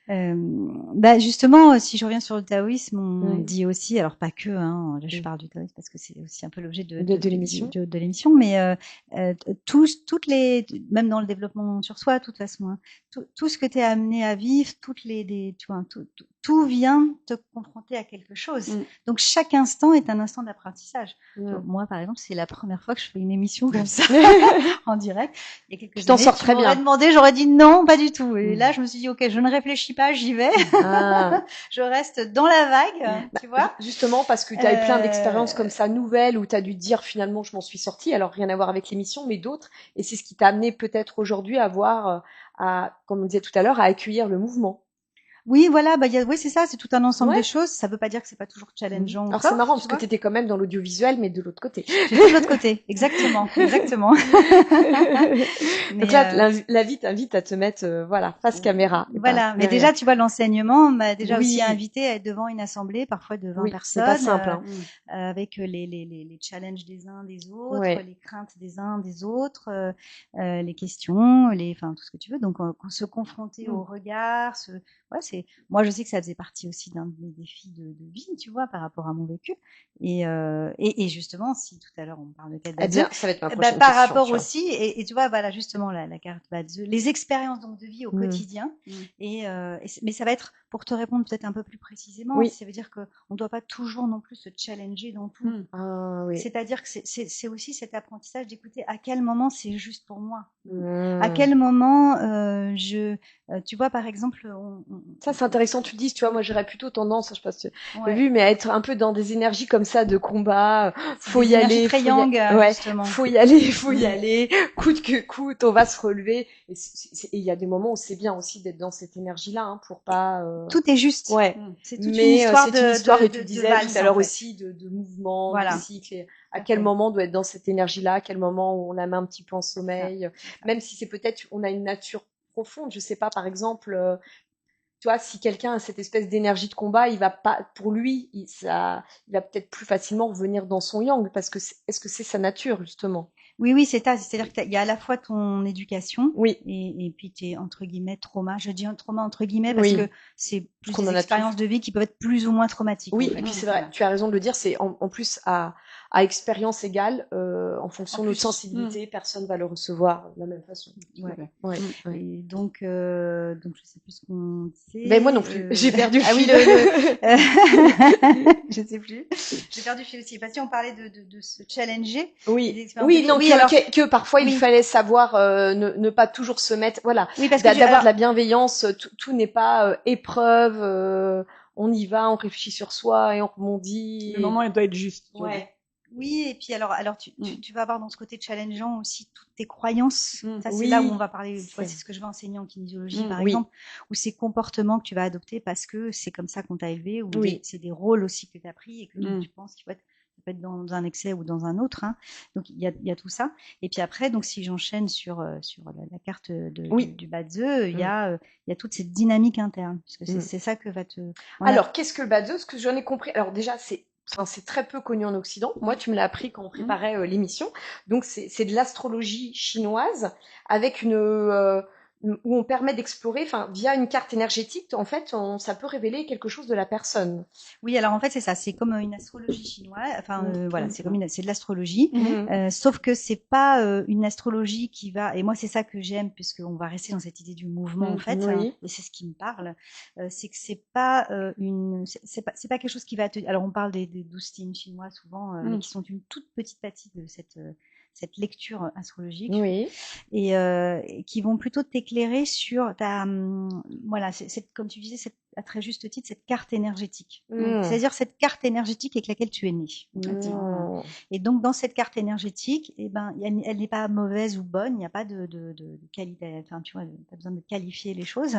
Bah justement, si je reviens sur le taoïsme, on dit aussi, alors pas que, hein, là je parle du taoïsme parce que c'est aussi un peu l'objet de l'émission, mais toutes les, même dans le développement sur soi, de toute façon, hein, tout ce que tu es amené à vivre, tu vois, tout vient te confronter à quelque chose. Donc chaque instant est un instant d'apprentissage. Moi, par exemple, c'est la première fois que je fais une émission comme ça en direct. Il y a quelques années, sors très bien. Demandé, j'aurais dit non, pas du tout. Et là, je me suis dit, ok, je ne réfléchis pas, j'y vais. Je reste dans la vague, tu vois. Justement, parce que tu as eu plein d'expériences comme ça nouvelles où tu as dû te dire finalement je m'en suis sortie, alors rien à voir avec l'émission, mais d'autres. Et c'est ce qui t'a amené peut-être aujourd'hui à voir, comme on disait tout à l'heure, à accueillir le mouvement. Oui, voilà, bah, oui, c'est ça, c'est tout un ensemble de choses. Ça veut pas dire que c'est pas toujours challengeant. Alors c'est marrant parce que tu étais quand même dans l'audiovisuel, mais de l'autre côté. J'étais de l'autre côté, exactement. Donc là, la vie t'invite à te mettre, face caméra. Voilà, mais déjà, tu vois, l'enseignement m'a déjà aussi invité à être devant une assemblée, parfois de 20 personnes. C'est pas simple, avec les challenges des uns des autres, les craintes des uns des autres, les questions, enfin tout ce que tu veux. Donc se confronter au regard, moi je sais que ça faisait partie aussi d'un de mes défis de vie, tu vois, par rapport à mon vécu. Et justement, si tout à l'heure on parle de carte Badzeux, ça va être ma prochaine par question, rapport aussi, et tu vois, voilà, justement la carte Badzeux, les expériences donc de vie au quotidien, mais ça va être pour te répondre peut-être un peu plus précisément. Ça veut dire que on ne doit pas toujours non plus se challenger dans tout. C'est-à-dire que c'est aussi cet apprentissage d'écouter à quel moment c'est juste pour moi, à quel moment tu vois, par exemple, ça c'est intéressant, tu dis, tu vois, moi j'aurais plutôt tendance, je sais pas si tu as vu, mais à être un peu dans des énergies comme ça de combat, faut y aller, faut y aller, coûte que coûte, on va se relever. Et il y a des moments où c'est bien aussi d'être dans cette énergie-là, pour pas. Tout est juste. C'est toute une histoire, et tu disais tout à l'heure aussi de mouvement, de cycle. Et à quel moment on doit être dans cette énergie-là, à quel moment où on la met un petit peu en sommeil, même si c'est peut-être on a une nature profonde, je sais pas, par exemple, tu vois, si quelqu'un a cette espèce d'énergie de combat, il va pas, pour lui, il va peut-être plus facilement revenir dans son yang, parce que est-ce que c'est sa nature, justement? Oui, c'est ça. C'est-à-dire qu'il y a à la fois ton éducation, et puis tes, entre guillemets, trauma. Je dis un trauma entre guillemets parce que c'est plus des expériences de vie qui peuvent être plus ou moins traumatiques. Oui, et puis c'est vrai, tu as raison de le dire, c'est en plus à expérience égale, en fonction de notre sensibilité, personne va le recevoir de la même façon. Et donc je sais plus ce qu'on disait. Ben moi non plus, j'ai perdu le fil. Je sais plus. J'ai perdu le fil aussi. Parce que on parlait de se challenger. Alors que parfois il fallait savoir ne pas toujours se mettre, d'avoir de la bienveillance. Tout n'est pas épreuve. On y va, on réfléchit sur soi et on rebondit. Le moment, il doit être juste. Oui, et puis alors tu vas avoir dans ce côté challengeant aussi toutes tes croyances. Ça, c'est là où on va parler, c'est ce que je vais enseigner en kinésiologie, par exemple, ou ces comportements que tu vas adopter parce que c'est comme ça qu'on t'a élevé, ou c'est des rôles aussi que tu as pris et que tu penses qu'il faut être dans un excès ou dans un autre. Donc il y a tout ça. Et puis après, donc si j'enchaîne sur la carte du Badzeux, il y a toute cette dynamique interne, parce que c'est ça que va te. Alors qu'est-ce que le Badzeux? Ce que j'en ai compris, alors déjà c'est très peu connu en Occident. Moi, tu me l'as appris quand on préparait l'émission. Donc, c'est de l'astrologie chinoise avec où on permet d'explorer, via une carte énergétique, en fait, ça peut révéler quelque chose de la personne. Oui, alors en fait, c'est ça. C'est comme une astrologie chinoise. C'est de l'astrologie. Sauf que c'est pas une astrologie qui va. Et moi, c'est ça que j'aime, puisqu'on va rester dans cette idée du mouvement, en fait. Et c'est ce qui me parle. C'est que c'est pas c'est pas quelque chose qui va te. Alors, on parle des 12 signes chinois souvent, mais qui sont une toute petite partie de cette lecture astrologique, et qui vont plutôt t'éclairer sur ta, comme tu disais, à très juste titre, cette carte énergétique. C'est-à-dire cette carte énergétique avec laquelle tu es né. Et donc, dans cette carte énergétique, elle n'est pas mauvaise ou bonne, il n'y a pas de qualité, tu vois, pas besoin de qualifier les choses.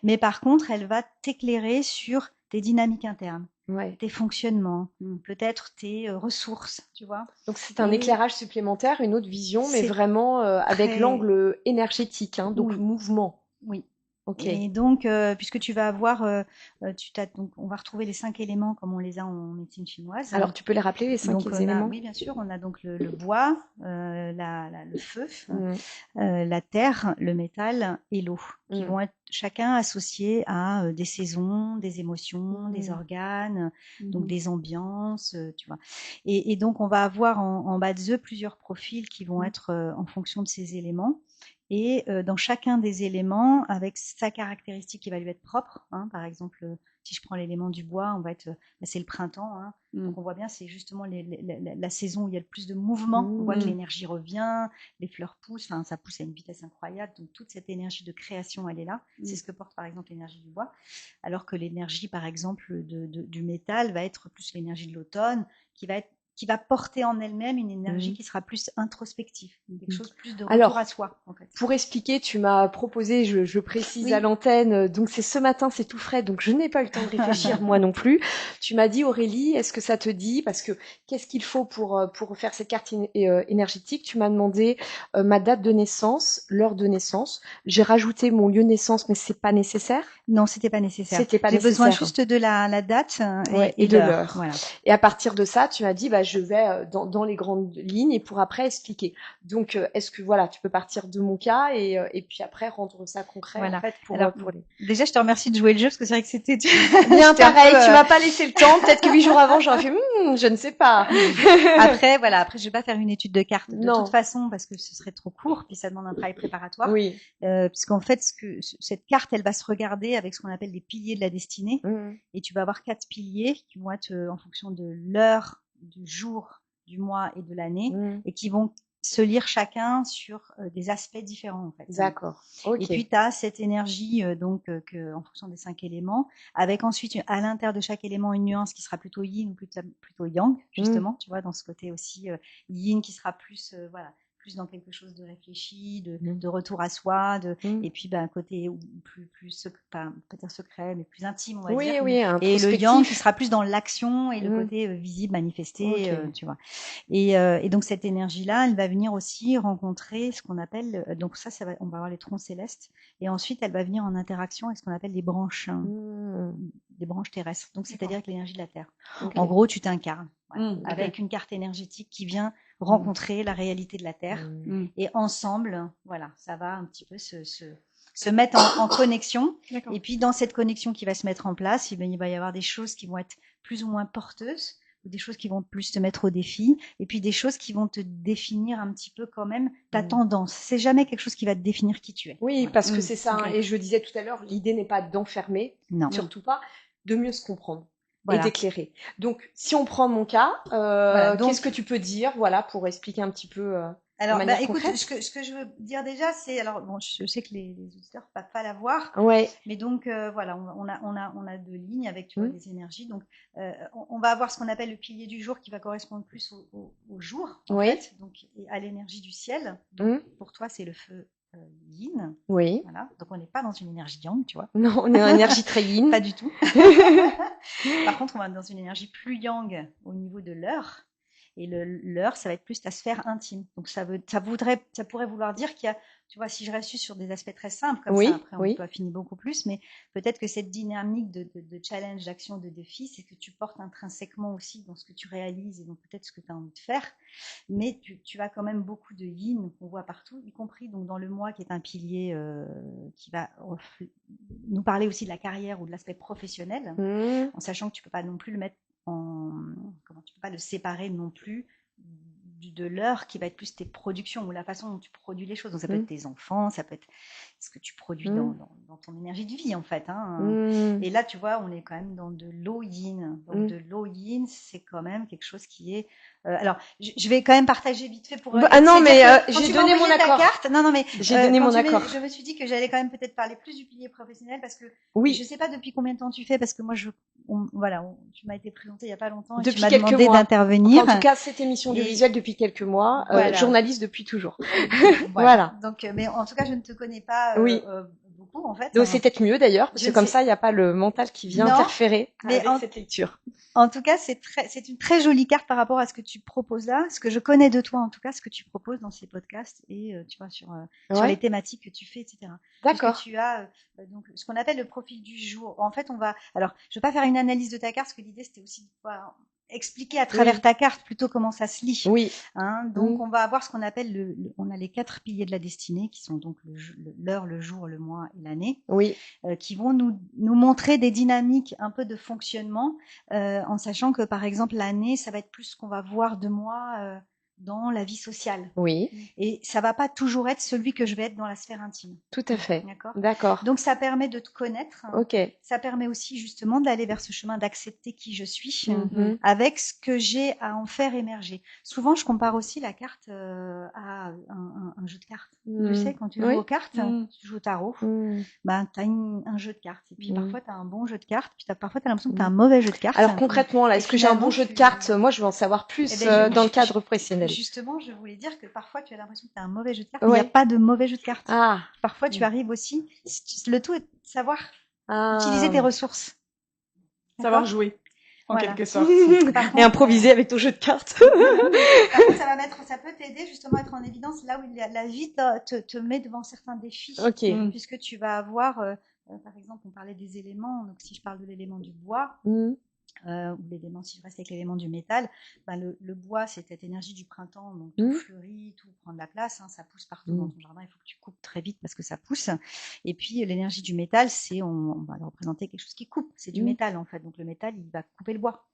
Mais par contre, elle va t'éclairer sur tes dynamiques internes. Tes fonctionnements, peut-être tes ressources, tu vois. Donc c'est un éclairage supplémentaire, une autre vision, mais vraiment avec l'angle énergétique, donc mouvement. Oui. Et donc, puisque tu vas avoir, donc, on va retrouver les 5 éléments comme on les a en médecine chinoise. Alors, tu peux les rappeler, les 5 éléments? Oui, bien sûr. On a donc le bois, le feu, la terre, le métal et l'eau, qui vont être chacun associés à des saisons, des émotions, des organes, donc des ambiances, tu vois. Et donc, on va avoir en bas de plusieurs profils qui vont être en fonction de ces éléments. Et dans chacun des éléments, avec sa caractéristique qui va lui être propre, hein, par exemple, si je prends l'élément du bois, on va être, c'est le printemps, hein, donc on voit bien, c'est justement la saison où il y a le plus de mouvement, on voit que l'énergie revient, les fleurs poussent, enfin ça pousse à une vitesse incroyable, donc toute cette énergie de création, elle est là, c'est ce que porte par exemple l'énergie du bois, alors que l'énergie par exemple du métal va être plus l'énergie de l'automne, qui va porter en elle-même une énergie qui sera plus introspective, quelque chose plus de retour à soi. En fait. Pour expliquer, tu m'as proposé, je précise à l'antenne, donc c'est ce matin, c'est tout frais, donc je n'ai pas eu le temps de réfléchir moi non plus. Tu m'as dit, Aurélie, est-ce que ça te dit, parce que qu'est-ce qu'il faut pour faire cette carte énergétique? Tu m'as demandé ma date de naissance, l'heure de naissance. J'ai rajouté mon lieu de naissance, mais c'est pas nécessaire. Non, c'était pas nécessaire. C'était pas J'ai nécessaire. besoin juste de la date et de l'heure. Voilà. Et à partir de ça, tu m'as dit, bah, je vais dans les grandes lignes et pour après expliquer. Donc, est-ce que voilà, tu peux partir de mon cas et puis après rendre ça concret voilà. En fait pour les... Déjà, je te remercie de jouer le jeu parce que c'est vrai que c'était bien pareil. Tu m'as pas laissé le temps. Peut-être que 8 jours avant, j'aurais fait, je ne sais pas. Après, je vais pas faire une étude de carte de toute façon parce que ce serait trop court puis ça demande un travail préparatoire. Oui. Puisqu'en fait, cette carte, elle va se regarder avec ce qu'on appelle les piliers de la destinée. Et tu vas avoir 4 piliers qui vont être en fonction de l'heure, du jour, du mois et de l'année et qui vont se lire chacun sur des aspects différents en fait. D'accord. Okay. Et puis tu as cette énergie en fonction des 5 éléments, avec ensuite à l'intérieur de chaque élément une nuance qui sera plutôt yin ou plutôt yang, justement, tu vois, dans ce côté aussi yin qui sera plus plus dans quelque chose de réfléchi, de retour à soi, et puis un côté plus pas peut-être secret, mais plus intime, on va dire. Oui, et le yang qui sera plus dans l'action et le côté visible, manifesté, tu vois. Et donc cette énergie-là, elle va venir aussi rencontrer ce qu'on appelle, donc on va avoir les troncs célestes, et ensuite elle va venir en interaction avec ce qu'on appelle les branches, des branches terrestres. Donc c'est-à-dire avec l'énergie de la Terre. En gros, tu t'incarnes avec une carte énergétique qui vient rencontrer la réalité de la Terre et ensemble, voilà, ça va un petit peu se mettre en connexion. Et puis dans cette connexion qui va se mettre en place, il va y avoir des choses qui vont être plus ou moins porteuses, des choses qui vont plus te mettre au défi, et puis des choses qui vont te définir un petit peu quand même ta tendance. C'est jamais quelque chose qui va te définir qui tu es. Oui, parce que c'est ça. Et je le disais tout à l'heure, l'idée n'est pas d'enfermer, surtout pas, de mieux se comprendre. Voilà. Et d'éclairer. Donc, si on prend mon cas, qu'est-ce que tu peux dire, pour expliquer un petit peu alors, écoute, ce que je veux dire déjà, c'est, alors bon, je sais que les auditeurs ne peuvent pas la voir, mais donc on a 2 lignes avec tu vois, des énergies. Donc, on va avoir ce qu'on appelle le pilier du jour qui va correspondre plus au jour, en fait, donc et à l'énergie du ciel. Donc, pour toi, c'est le feu. Yin. Oui. Voilà. Donc on n'est pas dans une énergie yang, tu vois. Non, on est dans une énergie très yin. Pas du tout. Par contre, on va dans une énergie plus yang au niveau de l'heure. Et l'heure, ça va être plus ta sphère intime. Donc ça pourrait vouloir dire qu'il y a, tu vois, si je reste sur des aspects très simples comme ça, après on peut affiner beaucoup plus, mais peut-être que cette dynamique de challenge, d'action, de défi, c'est que tu portes intrinsèquement aussi dans ce que tu réalises et donc peut-être ce que tu as envie de faire, mais tu as quand même beaucoup de yin qu'on voit partout, y compris donc dans le moi qui est un pilier qui va nous parler aussi de la carrière ou de l'aspect professionnel, en sachant que tu peux pas non plus le mettre tu peux pas le séparer non plus de l'heure qui va être plus tes productions ou la façon dont tu produis les choses. Donc ça peut être tes enfants, ça peut être ce que tu produis dans ton énergie de vie en fait. Et là tu vois, on est quand même dans de l'eau yin. Donc de l'eau yin, c'est quand même quelque chose qui est... alors je vais quand même partager vite fait pour... non mais j'ai donné mon accord. Non mais j'ai donné mon accord. Je me suis dit que j'allais quand même peut-être parler plus du pilier professionnel parce que je sais pas depuis combien de temps tu fais parce que moi tu m'as été présentée il y a pas longtemps et depuis tu m'as demandé d'intervenir. En tout cas, cette émission du visuel depuis quelques mois, journaliste depuis toujours. Voilà. Donc, mais en tout cas, je ne te connais pas beaucoup en fait. Donc c'est peut-être mieux d'ailleurs, parce que comme ça, il n'y a pas le mental qui vient interférer avec cette lecture. En tout cas, c'est une très jolie carte par rapport à ce que tu proposes là, ce que je connais de toi en tout cas, ce que tu proposes dans ces podcasts et tu vois sur les thématiques que tu fais, etc. D'accord. Puisque tu as donc ce qu'on appelle le profil du jour. En fait, alors je vais pas faire une analyse de ta carte, parce que l'idée c'était aussi de pouvoir expliquer à travers ta carte plutôt comment ça se lit. Oui. Donc on va avoir ce qu'on appelle on a les 4 piliers de la destinée qui sont donc l'heure, le jour, le mois et l'année. Oui. Qui vont nous montrer des dynamiques un peu de fonctionnement, en sachant que par exemple l'année, ça va être plus ce qu'on va voir de moi dans la vie sociale. Oui. Et ça va pas toujours être celui que je vais être dans la sphère intime. Tout à fait. D'accord. Donc ça permet de te connaître. Ok. Ça permet aussi justement d'aller vers ce chemin d'accepter qui je suis, avec ce que j'ai à en faire émerger. Souvent, je compare aussi la carte à un jeu de cartes. Tu sais, quand tu joues aux cartes, tu joues au tarot, ben t'as un jeu de cartes. Et puis parfois t'as un bon jeu de cartes, puis parfois t'as l'impression que t'as un mauvais jeu de cartes. Alors concrètement, là, est-ce que j'ai un bon jeu de cartes? Moi, je veux en savoir plus dans le cadre professionnel. Justement, je voulais dire que parfois tu as l'impression que tu as un mauvais jeu de cartes, mais il n'y a pas de mauvais jeu de cartes. Parfois tu arrives aussi, le tout est de savoir utiliser tes ressources. Savoir jouer, en quelque sorte. Et improviser avec ton jeu de cartes. Par contre, ça peut t'aider justement à être en évidence là où la vie te met devant certains défis. Puisque tu vas avoir, par exemple, on parlait des éléments, donc si je parle de l'élément du bois, ou l'élément, si je reste avec l'élément du métal, ben le bois, c'est cette énergie du printemps, donc tout fleurit, tout prend de la place, ça pousse partout dans ton jardin, il faut que tu coupes très vite parce que ça pousse. Et puis l'énergie du métal, on va le représenter quelque chose qui coupe, c'est du métal en fait, donc le métal, il va couper le bois.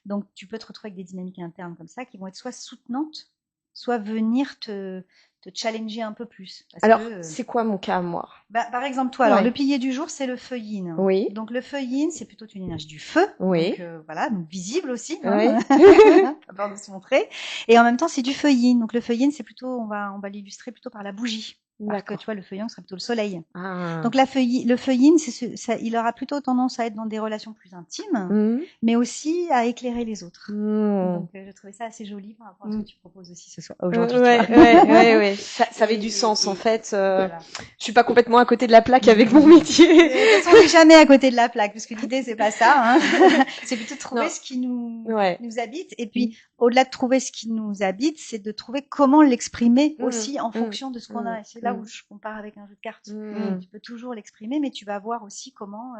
Donc tu peux te retrouver avec des dynamiques internes comme ça qui vont être soit soutenantes, soit venir te challenger un peu plus. Alors, c'est quoi mon cas, moi? Par exemple, toi, alors le pilier du jour, c'est le feu yin. Oui. Donc le feu yin, c'est plutôt une énergie du feu. Oui. Donc voilà, donc visible aussi. Oui. À part de se montrer. Et en même temps, c'est du feu yin. Donc le feu yin, c'est plutôt, on va l'illustrer plutôt par la bougie. Parce que tu vois, le feu yang serait plutôt le soleil. Donc le feu yin, il aura plutôt tendance à être dans des relations plus intimes, mais aussi à éclairer les autres. Donc je trouvais ça assez joli par rapport à ce que tu proposes aussi ce soir, aujourd'hui. Ouais. Ça avait du sens en fait. Voilà. Je suis pas complètement à côté de la plaque avec mon métier. De toute façon, on n'est jamais à côté de la plaque, parce que l'idée c'est pas ça. C'est plutôt de trouver ce qui nous habite. Et puis au-delà de trouver ce qui nous habite, c'est de trouver comment l'exprimer aussi en fonction de ce qu'on a. C'est là où je compare avec un jeu de cartes. Tu peux toujours l'exprimer, mais tu vas voir aussi comment.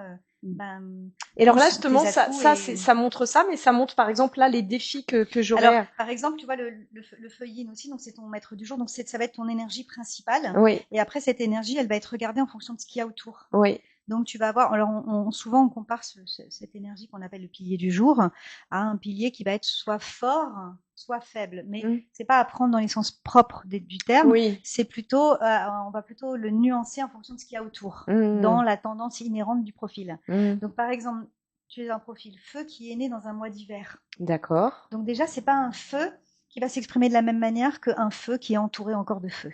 Et alors là, justement, ça montre ça, mais ça montre par exemple là les défis que j'aurais. Alors, par exemple, tu vois le feu yin aussi, donc c'est ton maître du jour, donc ça va être ton énergie principale. Oui. Et après cette énergie, elle va être regardée en fonction de ce qu'il y a autour. Oui. Donc tu vas voir, alors souvent on compare cette énergie qu'on appelle le pilier du jour à un pilier qui va être soit fort, soit faible. Mais c'est pas à prendre dans les sens propres du terme. C'est plutôt, on va plutôt le nuancer en fonction de ce qu'il y a autour, dans la tendance inhérente du profil. Donc par exemple, tu es un profil feu qui est né dans un mois d'hiver. D'accord. Donc déjà, c'est pas un feu qui va s'exprimer de la même manière qu'un feu qui est entouré encore de feu.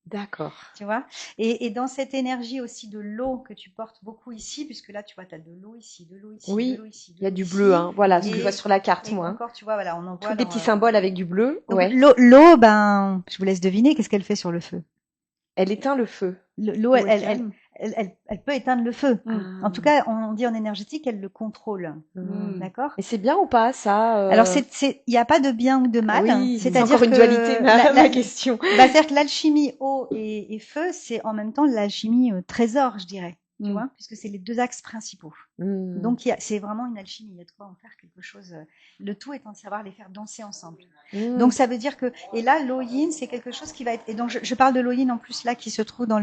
D'accord. Tu vois, et dans cette énergie aussi de l'eau que tu portes beaucoup ici, puisque là, tu vois, tu as de l'eau ici, de l'eau ici, de l'eau ici. Il y a du bleu, voilà, ce que je vois sur la carte, moi. Encore, tu vois, voilà, on en voit tous des petits symboles avec du bleu. Donc, l'eau, je vous laisse deviner, qu'est-ce qu'elle fait sur le feu? Elle éteint le feu. L'eau, elle peut éteindre le feu. En tout cas, on dit en énergétique, elle le contrôle. D'accord? Et c'est bien ou pas, ça? Alors, il n'y a pas de bien ou de mal. Oui, c'est encore une dualité, ma question. C'est-à-dire que l'alchimie eau et feu, c'est en même temps l'alchimie trésor, je dirais. Tu vois, puisque c'est les deux axes principaux. Donc c'est vraiment une alchimie, il y a de quoi en faire quelque chose. Le tout étant de savoir les faire danser ensemble. Donc ça veut dire que, et là l'eau yin, c'est quelque chose qui va être, et donc je parle de l'eau yin en plus là qui se trouve dans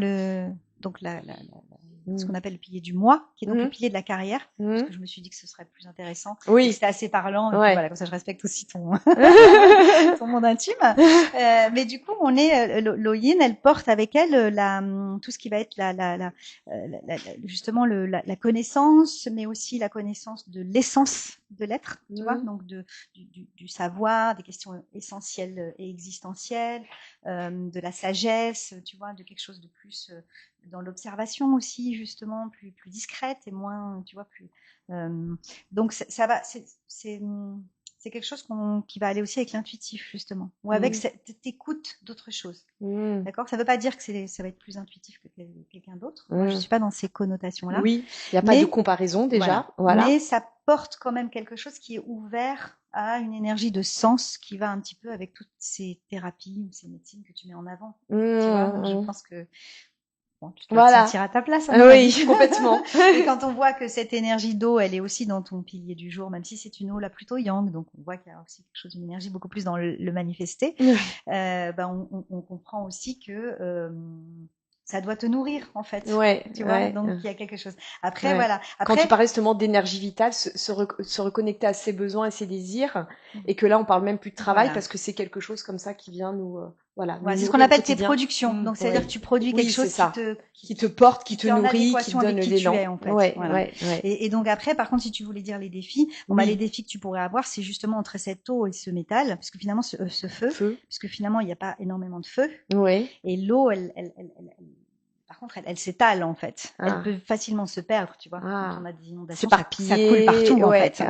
ce qu'on appelle le pilier du moi, qui est donc le pilier de la carrière, parce que je me suis dit que ce serait plus intéressant, et que c'était assez parlant, et voilà, comme ça je respecte aussi ton monde intime. Mais du coup, l'eau yin, elle porte avec elle tout ce qui va être justement la connaissance, mais aussi la connaissance de l'essence de l'être, tu vois, donc du savoir, des questions essentielles et existentielles, de la sagesse, tu vois, de quelque chose de plus dans l'observation aussi, justement, plus discrète et moins, tu vois, plus. Donc ça va, c'est c'est quelque chose qui va aller aussi avec l'intuitif, justement, ou avec cette écoute d'autre chose. D'accord? Ça veut pas dire que ça va être plus intuitif que quelqu'un d'autre. Moi, je suis pas dans ces connotations-là. Oui, il n'y a pas de comparaison déjà. Voilà. Mais ça porte quand même quelque chose qui est ouvert à une énergie de sens qui va un petit peu avec toutes ces thérapies ou ces médecines que tu mets en avant. Tu vois, donc je pense que tu dois te sentir à ta place. Oui, complètement. Et quand on voit que cette énergie d'eau, elle est aussi dans ton pilier du jour, même si c'est une eau là plutôt yang, donc on voit qu'il y a aussi quelque chose, une énergie beaucoup plus dans le manifester. On comprend aussi que ça doit te nourrir en fait. Tu vois, donc il y a quelque chose. Après voilà. Après, quand tu parlais justement d'énergie vitale, se reconnecter à ses besoins et ses désirs, et que là on parle même plus de travail parce que c'est quelque chose comme ça qui vient nous c'est ce qu'on appelle tes productions. Donc c'est-à-dire que tu produis quelque chose qui te porte, qui te nourrit, qui te donne l'élan. En fait. Et donc après, par contre, si tu voulais dire les défis, les défis que tu pourrais avoir, c'est justement entre cette eau et ce métal, parce que finalement ce feu, parce que finalement il n'y a pas énormément de feu. Et l'eau, par contre, elle s'étale en fait. Elle peut facilement se perdre, tu vois. Quand on a des inondations, ça coule partout en fait.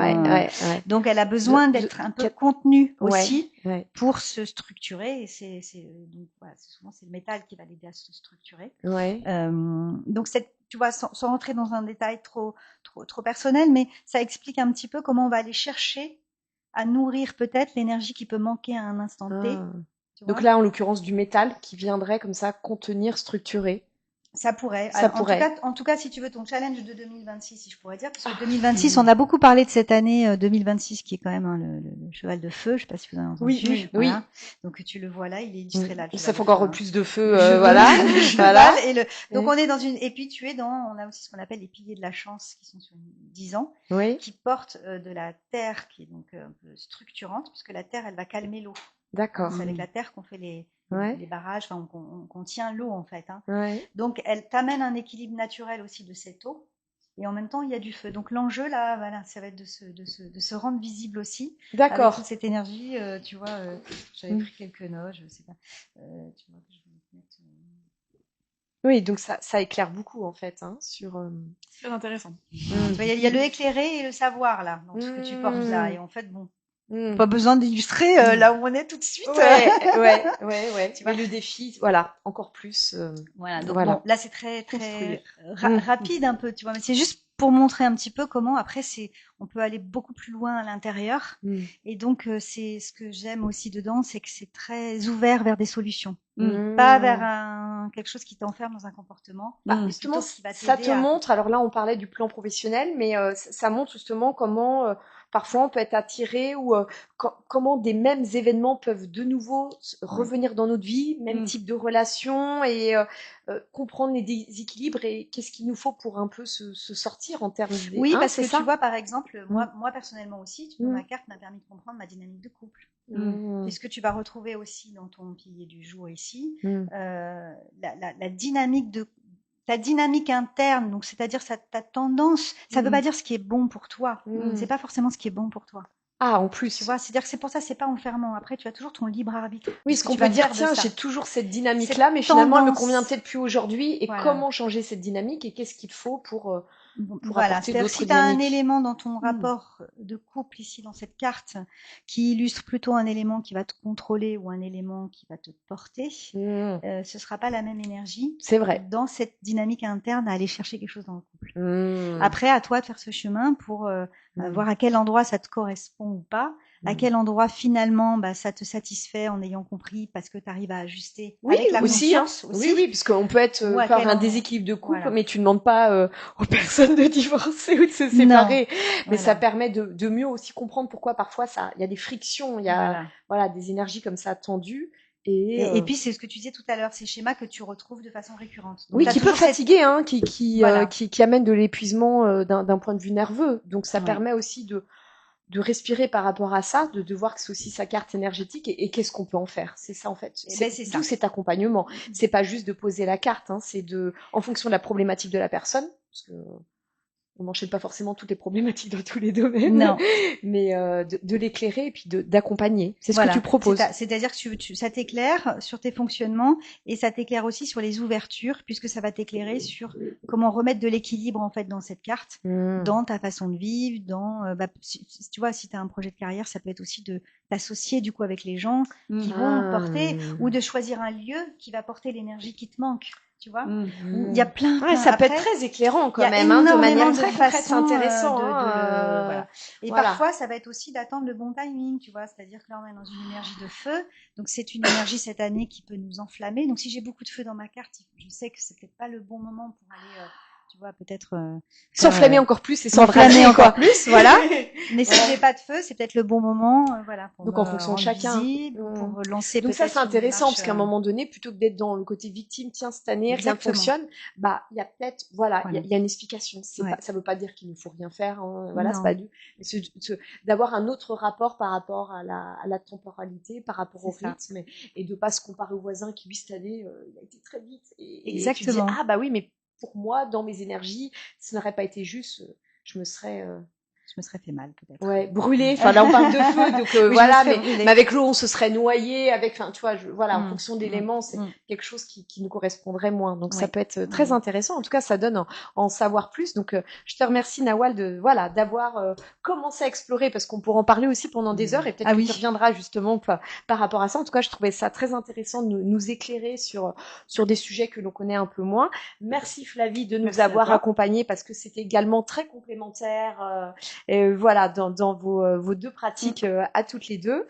Donc elle a besoin d'être un peu contenue aussi pour se structurer. Et donc voilà, souvent c'est le métal qui va l'aider à se structurer. Donc tu vois, sans rentrer dans un détail trop personnel, mais ça explique un petit peu comment on va aller chercher à nourrir peut-être l'énergie qui peut manquer à un instant T. Donc là, en l'occurrence, du métal qui viendrait comme ça contenir, structurer. Ça pourrait. En tout cas, si tu veux ton challenge de 2026, si je pourrais dire, parce que 2026, on a beaucoup parlé de cette année 2026 qui est quand même le cheval de feu. Je sais pas si vous en avez entendu. Oui. Donc tu le vois là, il est illustré là. Ça fait encore plus de feu, voilà. Voilà. Donc on est dans et puis on a aussi ce qu'on appelle les piliers de la chance qui sont sur 10 ans, qui portent de la terre qui est donc un peu structurante, puisque la terre, elle va calmer l'eau. D'accord. C'est avec la terre qu'on fait les barrages, qu'on tient l'eau en fait. Donc elle t'amène un équilibre naturel aussi de cette eau, et en même temps il y a du feu. Donc l'enjeu là, voilà, ça va être de se rendre visible aussi. D'accord. Avec toute cette énergie, tu vois, j'avais pris quelques notes, je sais pas. Tu vois, je vais mettre. Oui, donc ça éclaire beaucoup en fait sur. C'est très intéressant. Il y a le éclairer et le savoir là, donc ce que tu portes là, et en fait bon. Pas besoin d'illustrer là où on est tout de suite. Ouais. Tu vois, le défi, voilà, encore plus. Voilà. Donc bon, là c'est très rapide un peu, tu vois, mais c'est juste pour montrer un petit peu comment après on peut aller beaucoup plus loin à l'intérieur. Et donc c'est ce que j'aime aussi dedans, c'est que c'est très ouvert vers des solutions, pas vers quelque chose qui t'enferme dans un comportement. Justement, ça te montre. Alors là, on parlait du plan professionnel, mais ça montre justement comment. Parfois, on peut être attiré ou comment des mêmes événements peuvent de nouveau revenir dans notre vie, même type de relation, et comprendre les déséquilibres et qu'est-ce qu'il nous faut pour un peu se sortir en termes de... Oui, parce que tu vois, par exemple, moi personnellement aussi, ma carte m'a permis de comprendre ma dynamique de couple. Puisque tu vas retrouver aussi dans ton pilier du jour ici la dynamique de ta dynamique interne, donc c'est-à-dire ta tendance, ça veut pas dire ce qui est bon pour toi. C'est pas forcément ce qui est bon pour toi. Ah, en plus. Tu vois, c'est-à-dire que c'est pour ça, c'est pas enfermant. Après, tu as toujours ton libre arbitre. Oui, ce qu'on peut dire, tiens, j'ai toujours cette dynamique-là, mais finalement, elle me convient peut-être plus aujourd'hui. Et comment changer cette dynamique et qu'est-ce qu'il faut pour apporter d'autres si tu as un élément dans ton rapport de couple ici, dans cette carte, qui illustre plutôt un élément qui va te contrôler ou un élément qui va te porter, ce sera pas la même énergie. C'est vrai. Dans cette dynamique interne à aller chercher quelque chose dans le couple. Après, à toi de faire ce chemin pour voir à quel endroit ça te correspond ou pas. À quel endroit finalement ça te satisfait en ayant compris parce que tu arrives à ajuster avec la conscience aussi. Oui, parce qu'on peut avoir un déséquilibre de couple, mais tu ne demandes pas aux personnes de divorcer ou de se séparer. Mais ça permet de mieux aussi comprendre pourquoi parfois il y a des frictions, il y a des énergies comme ça tendues. Et puis c'est ce que tu disais tout à l'heure, ces schémas que tu retrouves de façon récurrente. Donc, qui peuvent fatiguer, qui amènent de l'épuisement d'un point de vue nerveux. Donc ça permet aussi de respirer par rapport à ça, de voir que c'est aussi sa carte énergétique et qu'est-ce qu'on peut en faire. C'est ça en fait. C'est d'où cet accompagnement. C'est pas juste de poser la carte, c'est en fonction de la problématique de la personne, parce que on n'enchaîne pas forcément toutes les problématiques dans tous les domaines, Non. mais de l'éclairer et puis d'accompagner. C'est ce Voilà. que tu proposes. C'est-à-dire que ça t'éclaire sur tes fonctionnements et ça t'éclaire aussi sur les ouvertures, puisque ça va t'éclairer sur comment remettre de l'équilibre en fait dans cette carte, dans ta façon de vivre, tu vois, si tu as un projet de carrière, ça peut être aussi de t'associer du coup avec les gens qui vont porter, ou de choisir un lieu qui va porter l'énergie qui te manque. Tu vois, il y a plein. Ça peut être très éclairant quand même, de manière très concrète, c'est intéressant. Voilà. Et parfois, ça va être aussi d'attendre le bon timing, tu vois. C'est-à-dire que là, on est dans une énergie de feu, donc c'est une énergie cette année qui peut nous enflammer. Donc si j'ai beaucoup de feu dans ma carte, je sais que c'est peut-être pas le bon moment pour aller, tu vois, peut-être s'enflammer encore plus et s'enflammer encore plus, voilà. Mais si j'ai pas de feu, c'est peut-être le bon moment, voilà. Donc en fonction de chacun, pour lancer. Donc ça c'est intéressant parce qu'à un moment donné, plutôt que d'être dans le côté victime, tiens cette année rien ne fonctionne, il y a peut-être il y a une explication. Ça veut pas dire qu'il ne faut rien faire, voilà, c'est pas du, d'avoir un autre rapport par rapport à la temporalité, par rapport au rythme et de pas se comparer au voisin qui lui cette année il a été très vite et tu dis oui mais pour moi, dans mes énergies, ça n'aurait pas été juste, je me serais fait mal peut-être. Ouais, brûlé. Enfin là on parle de feu, donc voilà, mais avec l'eau on se serait noyé, avec, enfin tu vois, en fonction d'éléments, c'est quelque chose qui nous correspondrait moins. Donc ça peut être très intéressant. En tout cas, ça donne en savoir plus. Donc je te remercie Nawal d'avoir commencé à explorer, parce qu'on pourra en parler aussi pendant des heures et peut-être que tu reviendras justement par rapport à ça. En tout cas, je trouvais ça très intéressant de nous éclairer sur des sujets que l'on connaît un peu moins. Merci Flavie de nous avoir accompagnés, parce que c'était également très complémentaire. Voilà, dans vos deux pratiques à toutes les deux.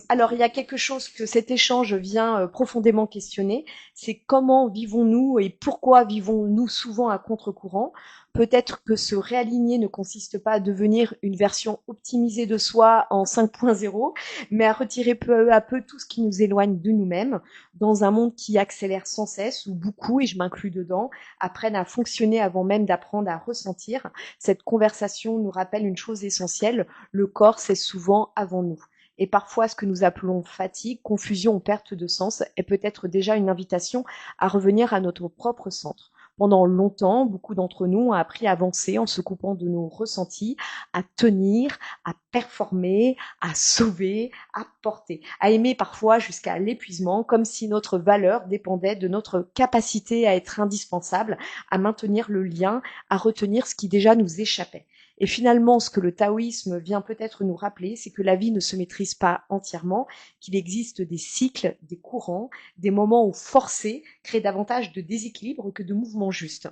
Alors, il y a quelque chose que cet échange vient profondément questionner, c'est comment vivons-nous et pourquoi vivons-nous souvent à contre-courant. Peut-être que se réaligner ne consiste pas à devenir une version optimisée de soi en 5.0, mais à retirer peu à peu tout ce qui nous éloigne de nous-mêmes, dans un monde qui accélère sans cesse, où beaucoup, et je m'inclus dedans, apprennent à fonctionner avant même d'apprendre à ressentir. Cette conversation nous rappelle une chose essentielle, le corps, c'est souvent avant nous. Et parfois, ce que nous appelons fatigue, confusion ou perte de sens est peut-être déjà une invitation à revenir à notre propre centre. Pendant longtemps, beaucoup d'entre nous ont appris à avancer en se coupant de nos ressentis, à tenir, à performer, à sauver, à porter, à aimer parfois jusqu'à l'épuisement, comme si notre valeur dépendait de notre capacité à être indispensable, à maintenir le lien, à retenir ce qui déjà nous échappait. Et finalement, ce que le taoïsme vient peut-être nous rappeler, c'est que la vie ne se maîtrise pas entièrement, qu'il existe des cycles, des courants, des moments où forcer crée davantage de déséquilibre que de mouvements justes.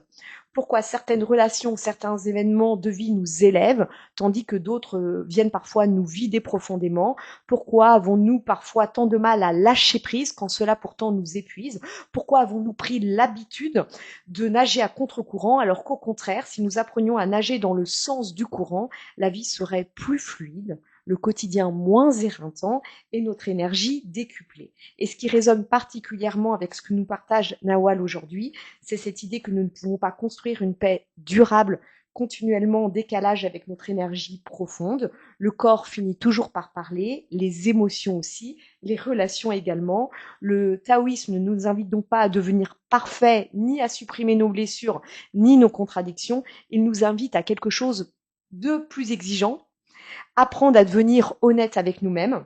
Pourquoi certaines relations, certains événements de vie nous élèvent, tandis que d'autres viennent parfois nous vider profondément? Pourquoi avons-nous parfois tant de mal à lâcher prise quand cela pourtant nous épuise? Pourquoi avons-nous pris l'habitude de nager à contre-courant, alors qu'au contraire, si nous apprenions à nager dans le sens du courant, la vie serait plus fluide, le quotidien moins éreintant et notre énergie décuplée. Et ce qui résonne particulièrement avec ce que nous partage Nawal aujourd'hui, c'est cette idée que nous ne pouvons pas construire une paix durable continuellement en décalage avec notre énergie profonde. Le corps finit toujours par parler, les émotions aussi, les relations également. Le taoïsme ne nous invite donc pas à devenir parfait, ni à supprimer nos blessures, ni nos contradictions. Il nous invite à quelque chose de plus exigeant, apprendre à devenir honnête avec nous-mêmes,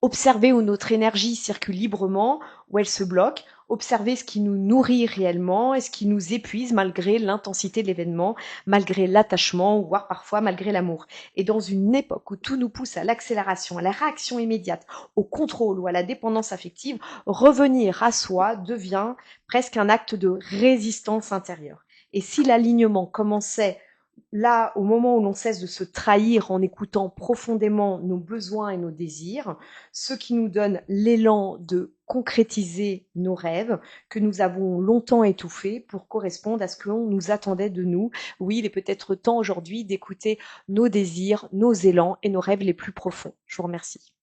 observer où notre énergie circule librement, où elle se bloque, observer ce qui nous nourrit réellement et ce qui nous épuise malgré l'intensité de l'événement, malgré l'attachement, voire parfois malgré l'amour. Et dans une époque où tout nous pousse à l'accélération, à la réaction immédiate, au contrôle ou à la dépendance affective, revenir à soi devient presque un acte de résistance intérieure. Et si l'alignement commençait là, au moment où l'on cesse de se trahir en écoutant profondément nos besoins et nos désirs, ce qui nous donne l'élan de concrétiser nos rêves que nous avons longtemps étouffés pour correspondre à ce que l'on nous attendait de nous. Oui, il est peut-être temps aujourd'hui d'écouter nos désirs, nos élans et nos rêves les plus profonds. Je vous remercie.